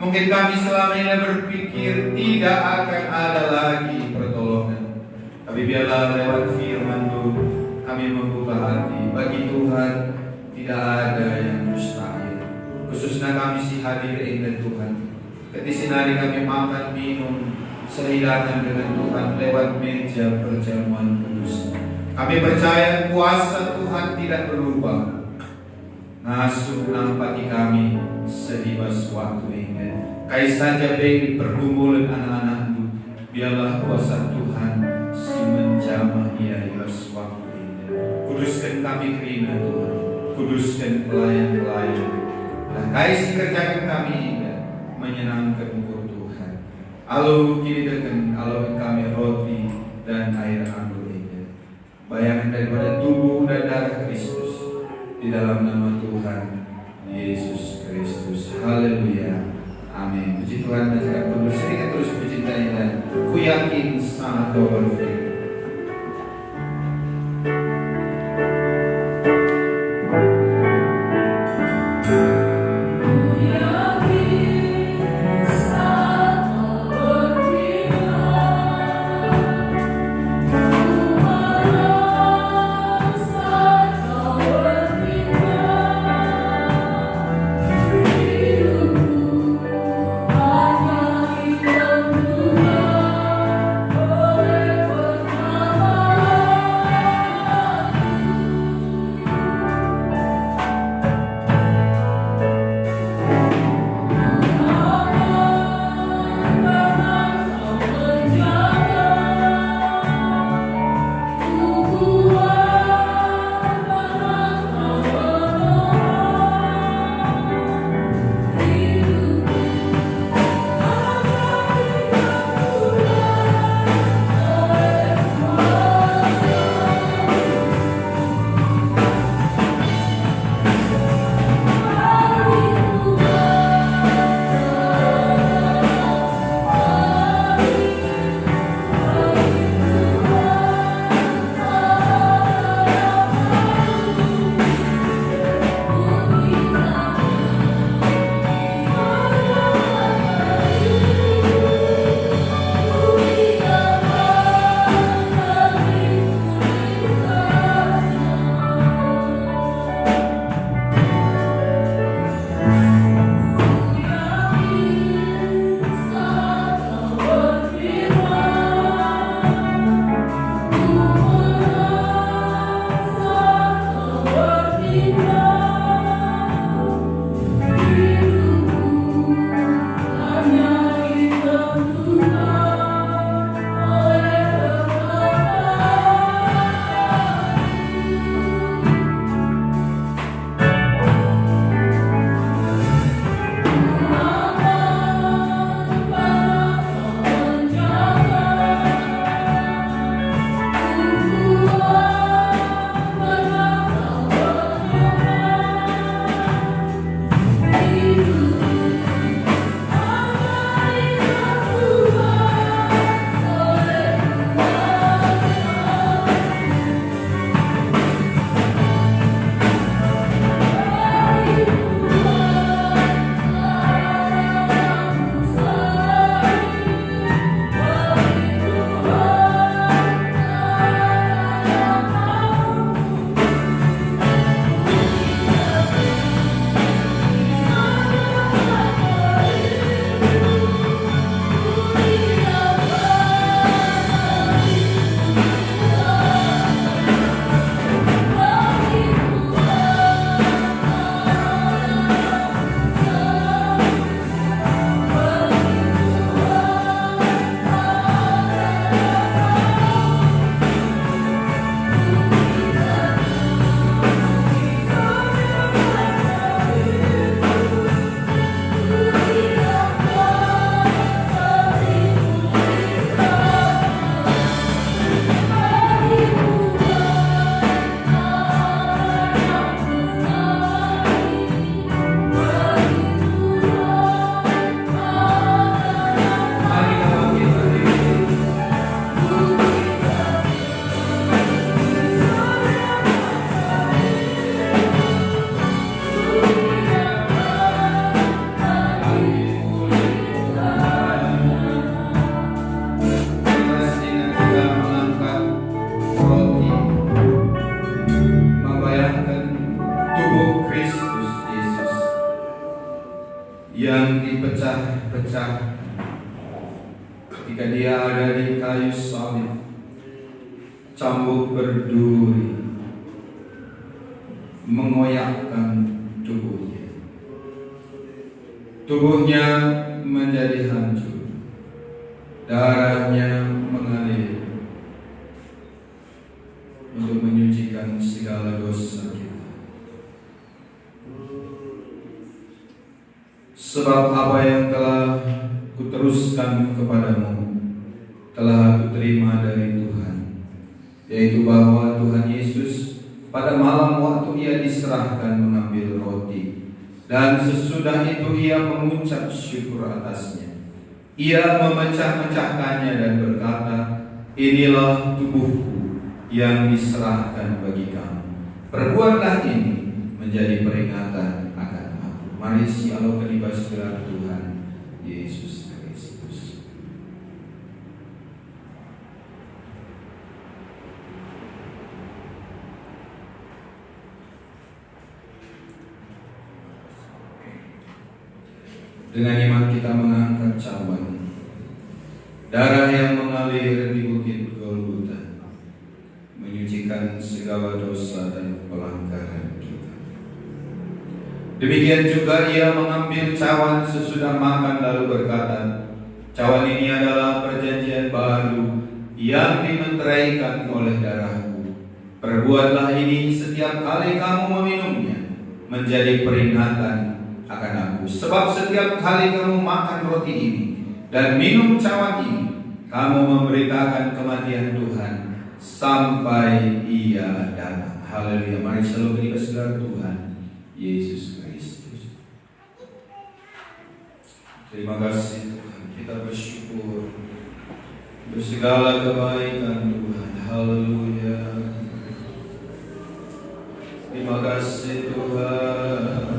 Speaker 2: Mungkin kami selama ini berpikir tidak akan ada lagi pertolongan. Tapi biarlah lewat firman Tuhan kami membuka hati. Bagi Tuhan tidak ada yang mustahil. Khususnya kami si hadir ingat Tuhan. Ketika kami makan minum sehidangan dengan Tuhan lewat meja perjamuan kudus. Kami percaya kuasa Tuhan tidak berubah. Ngasuh nampati kami sedibas waktu ini. Kais saja bagi pergumulan anak-anakmu. Biarlah kuasa Tuhan si menjamah ia ibas waktu ini. Kuduskan kami kerina Tuhan. Kuduskan pelayan-pelayan. Dan kais dikerjakan kami ini menyenangkan ukur Tuhan. Alu kini deken, alu kami roti dan air anggur ini. Bayangan daripada tubuh dan darah Kristus. Di dalam nama Tuhan Yesus Kristus. Haleluya. Amin. Puji Tuhan dan kudus. Kita terus mencintai dan ku yakin sangat berfirman.
Speaker 3: Hanya hidup Tuhan oleh
Speaker 2: pecah ketika dia ada di kayu salib. Cambuk berduri mengoyakkan tubuhnya. Tubuhnya menjadi hancur, darahnya mengalir untuk menyucikan segala dosa kita. Sebab apa yang telah kuteruskan kepadamu telah aku terima dari Tuhan, yaitu bahwa Tuhan Yesus pada malam waktu ia diserahkan mengambil roti, dan sesudah itu ia mengucap syukur atasnya. Ia memecah-mecahkannya dan berkata, "Inilah tubuhku yang diserahkan bagi kamu. Perbuatlah ini menjadi peringatan akan aku." Mari sialakan ibas gelar Tuhan Yesus Kristus. Dengan iman kita mengangkat cawan, darah yang mengalir di bukit Golgota, menyucikan segala dosa dan pelanggaran kita. Demikian juga ia mengambil cawan sesudah makan lalu berkata, "Cawan ini adalah perjanjian baru yang dimeteraikan oleh darahku. Perbuatlah ini setiap kali kamu meminumnya menjadi peringatan akan aku. Sebab setiap kali kamu makan roti ini dan minum cawan ini, kamu memberitakan kematian Tuhan sampai ia datang." Haleluya. Mari selalu beri keselamatan Tuhan Yesus Kristus. Terima kasih Tuhan, kita bersyukur untuk segala kebaikan Tuhan. Haleluya. Terima kasih Tuhan.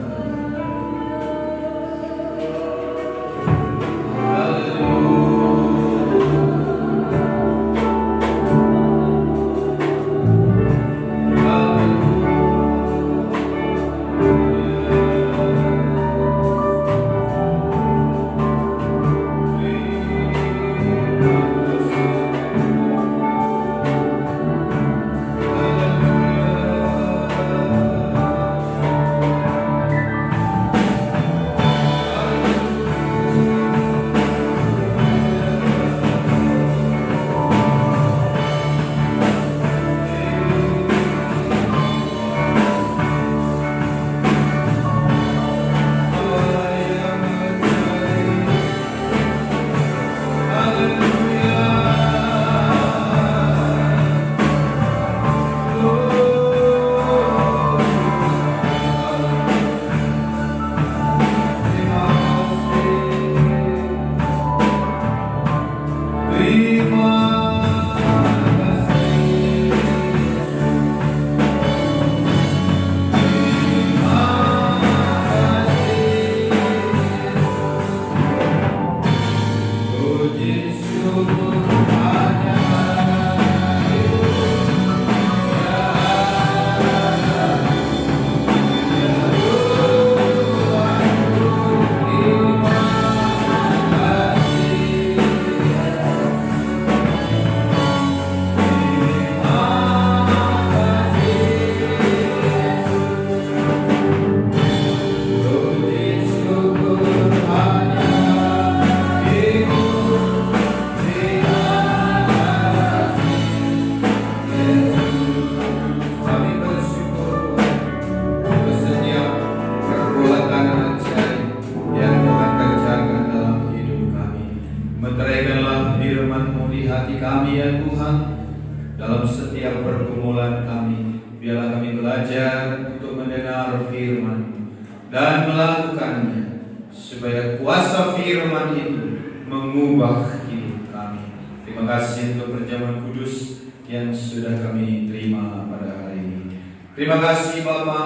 Speaker 2: Dan melakukannya, supaya kuasa firman itu mengubah hidup kami. Terima kasih untuk perjamuan kudus yang sudah kami terima pada hari ini. Terima kasih Bapa,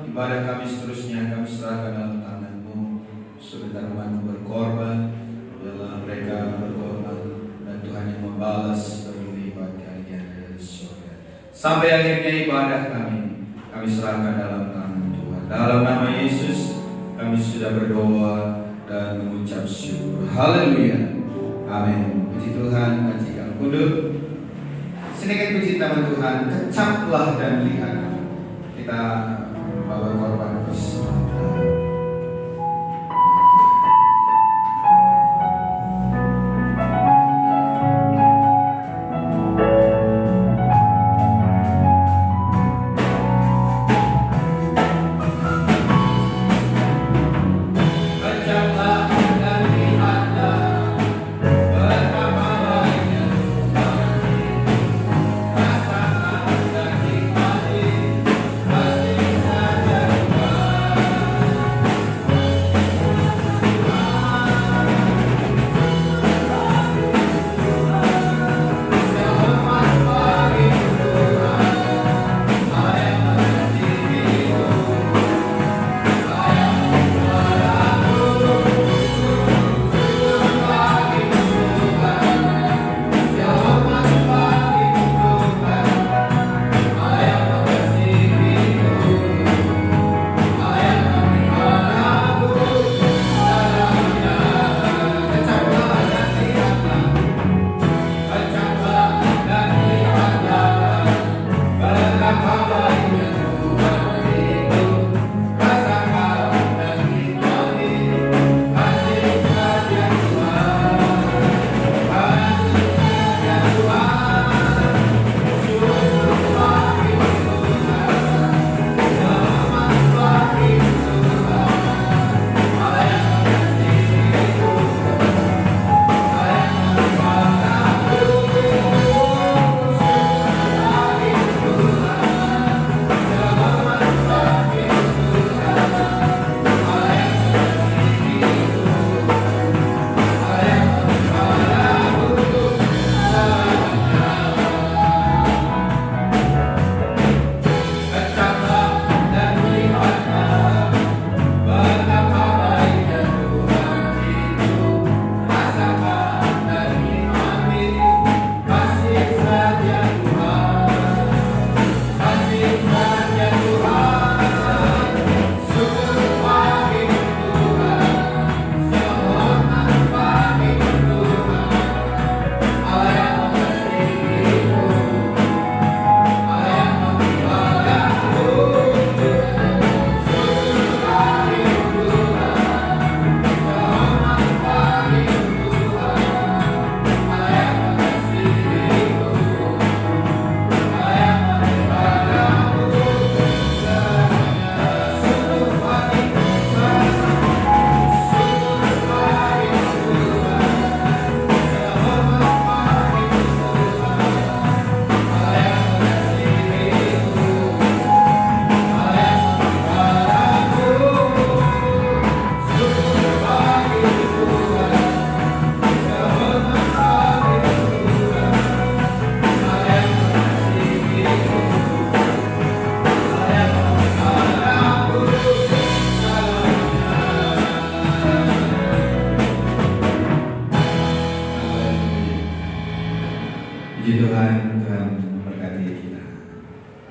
Speaker 2: ibadah kami seterusnya kami serahkan dalam tangan-Mu. Sebentar umat-Mu berkorban, biarlah mereka berkorban, dan Tuhan yang membalas berlipat gantian dari surga. Sampai akhirnya ibadah kami serahkan dalam tangan Tuhan. Dalam nama Yesus kami sudah berdoa. dan mengucap syukur. Haleluya. Amin. Puji Tuhan, majikan kudus. Sedikit puji nama Tuhan, kecaplah dan lihat. Kita bawa korban bersama. Puji Tuhan, Tuhan memberkati kita.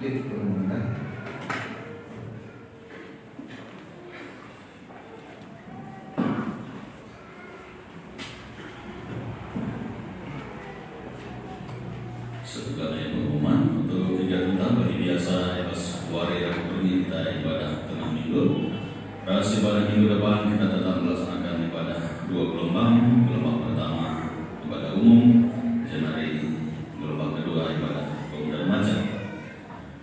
Speaker 2: Lihat teman-teman.
Speaker 3: Segala pengumuman untuk kegiatan bagi biasa pas wari ini kita ibadah tengah minggu. Ras ibadah minggu depan kita tetap melaksanakan ibadah 2 gelombang. Gelombang pertama ibadah umum, Januari. Gelombang kedua ibadah pemuda remaja.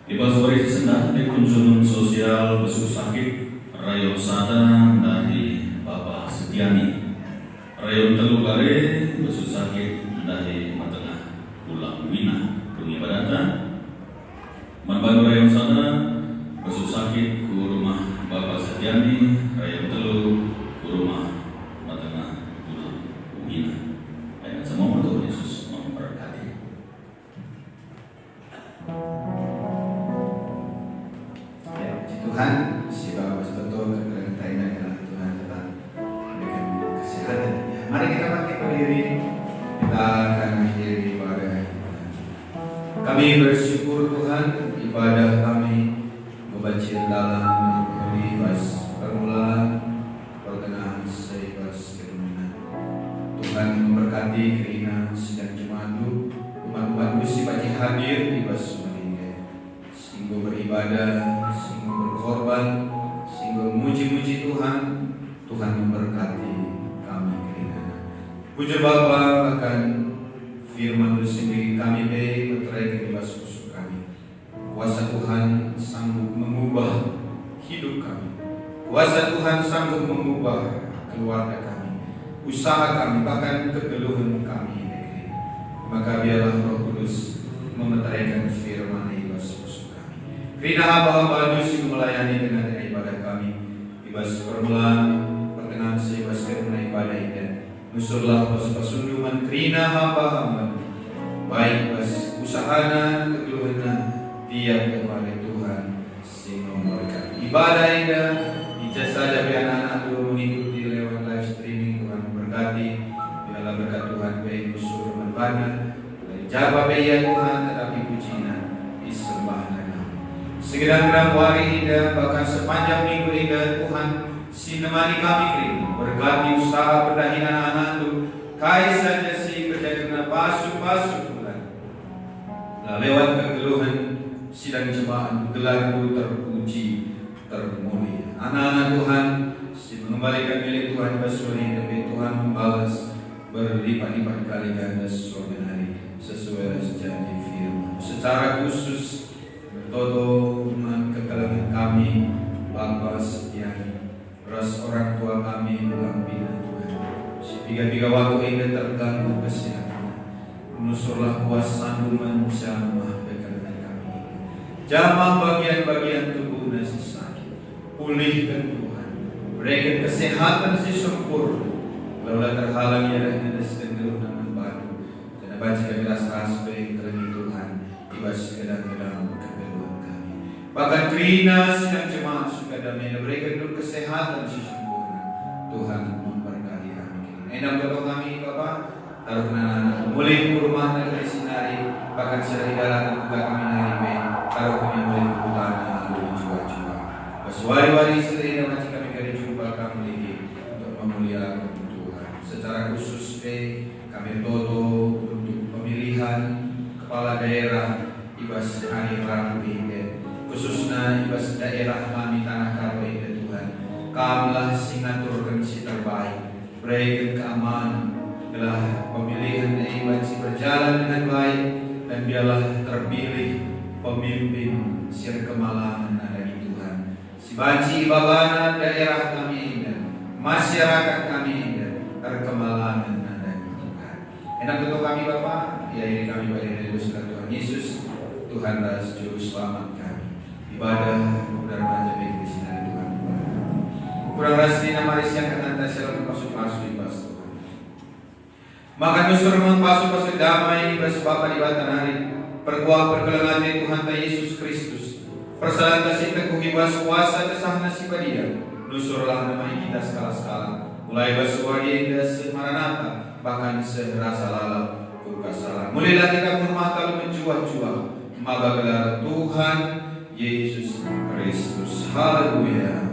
Speaker 3: Di Paswari Sendah di kunjungan sosial besuk sakit Rayon Sadana dari Bapak Setiani. Rayon Telugare besuk sakit dari Matengah Pulang Wina pengibadatan. Manbaru Rayon Sadana besuk sakit ke rumah Bapak Setiani. Rayon Telu ke rumah Matengah Pulang Wina. Ayat semua untuk Yesus memberkati.
Speaker 2: Tuhan, si Bapak betul kepada kita ini adalah Tuhan tetap memberikan kesehatan. Mari kita bangkit berdiri, kita akan mengakhiri ibadah. Kami bersyukur Tuhan, ibadah kami membaca dalam hari pas permulaan pertengahan seipas hadir di bas meninggal, singgo beribadah, singgo berkorban, singgo muji-muji Tuhan. Tuhan memberkati kami kirana. Puja Bapa akan firman Tuhan sendiri kami meterai di bas kusuk kami. Kuasa Tuhan sanggup mengubah hidup kami. Kuasa Tuhan sanggup mengubah keluarga kami, usaha kami, bahkan kegeluhan kami. Maka biarlah Roh Kudus memeteraikan firman ibas kusuk kami. Rina hamba-hamba Yesus melayani dengan ibadah kami. Ibas permulaan pertengahan seibas kerana ibadah ini. Nusurlah pas-pasundungan Rina hamba-hamba. Baik pas usahana kegeluhan tiap kepada Tuhan sing memberkati. Ibadah ini ijazah dari anak-anak dulu mengikuti lewat live streaming. Tuhan memberkati. Biarlah berkat Tuhan baik nusur menbana. Jawab ya Tuhan tetapi pujinya disembah nama. Segera-gera hari ini bahkan sepanjang minggu ini Tuhan sinemani kami kering. Berkati usaha perdahian anak-anak itu. Kai saja si kerja kena pasuk-pasuk Tuhan. Nah, lewat kegeluhan sidang jemaat gelar itu terpuji termulia. Anak-anak Tuhan si mengembalikan milik Tuhan bersuri demi Tuhan membalas berlipat-lipat kali ganda sesuai hari sesuai janji firman. Secara khusus bertoto dengan kekalangan kami Bapa Setiani, ras orang tua kami dalam bina Tuhan. Tiga-tiga waktu ini terganggu kesehatan. Menusurlah kuasa menjamah berkatan kami. Jamah bagian-bagian tubuh nasi sakit. Pulihkan Tuhan. Berikan kesehatan si sempurna. Laulah terhalang ya dan sedang namun baru. Dan baca keras-keras baik terani Tuhan. Ibas kedang-kedang kebeluan kami. Bahkan Trina sedang jemaat suka damai. Berikan dulu kesehatan si sempurna. Tuhan memberkati kami. Enak betul kami Bapak. Taruh anak-anak mulai ke rumah dari sinari. Bahkan sudah hidalakan juga kami nari. Taruh kami mulai ke utara. Lalu jua-jua. Wari-wari sering masih kami kali jumpa kami lagi untuk memuliakan Tuhan. Secara khusus kami toto untuk pemilihan kepala daerah ibas hari Rabu ini, khususnya ibas daerah kami Tanah Karo ini Tuhan. Kamilah singaturkan si terbaik, berikan keamanan, telah pemilihan ibas berjalan dengan baik dan biarlah terpilih pemimpin sir kemalangan dari Tuhan. Si banci babana daerah kami ini, masyarakat kami ini terkemalangan dari Tuhan. Enak betul kami Bapak, ya ini kami beri dari Tuhan Yesus, Tuhan dan Juru Selamat kami. Ibadah benar baca baik di sini dari Tuhan. Kurang rasanya nama yang kata selalu pasuk-pasuk ibas Tuhan. Maka nusur pasuk-pasuk damai ibas Bapa di batan hari. Perkuah perkelengan Tuhan Yesus Kristus. Persalahan kasih teguh ibas kuasa kesahna si padia. Nusurlah nama kita skala-skala. Mulai bersuari dan semaranata, bahkan serasa lalap buka salah. Mulailah kita bermata lalu menjuah-juah. Maka gelar Tuhan Yesus Kristus. Haleluya.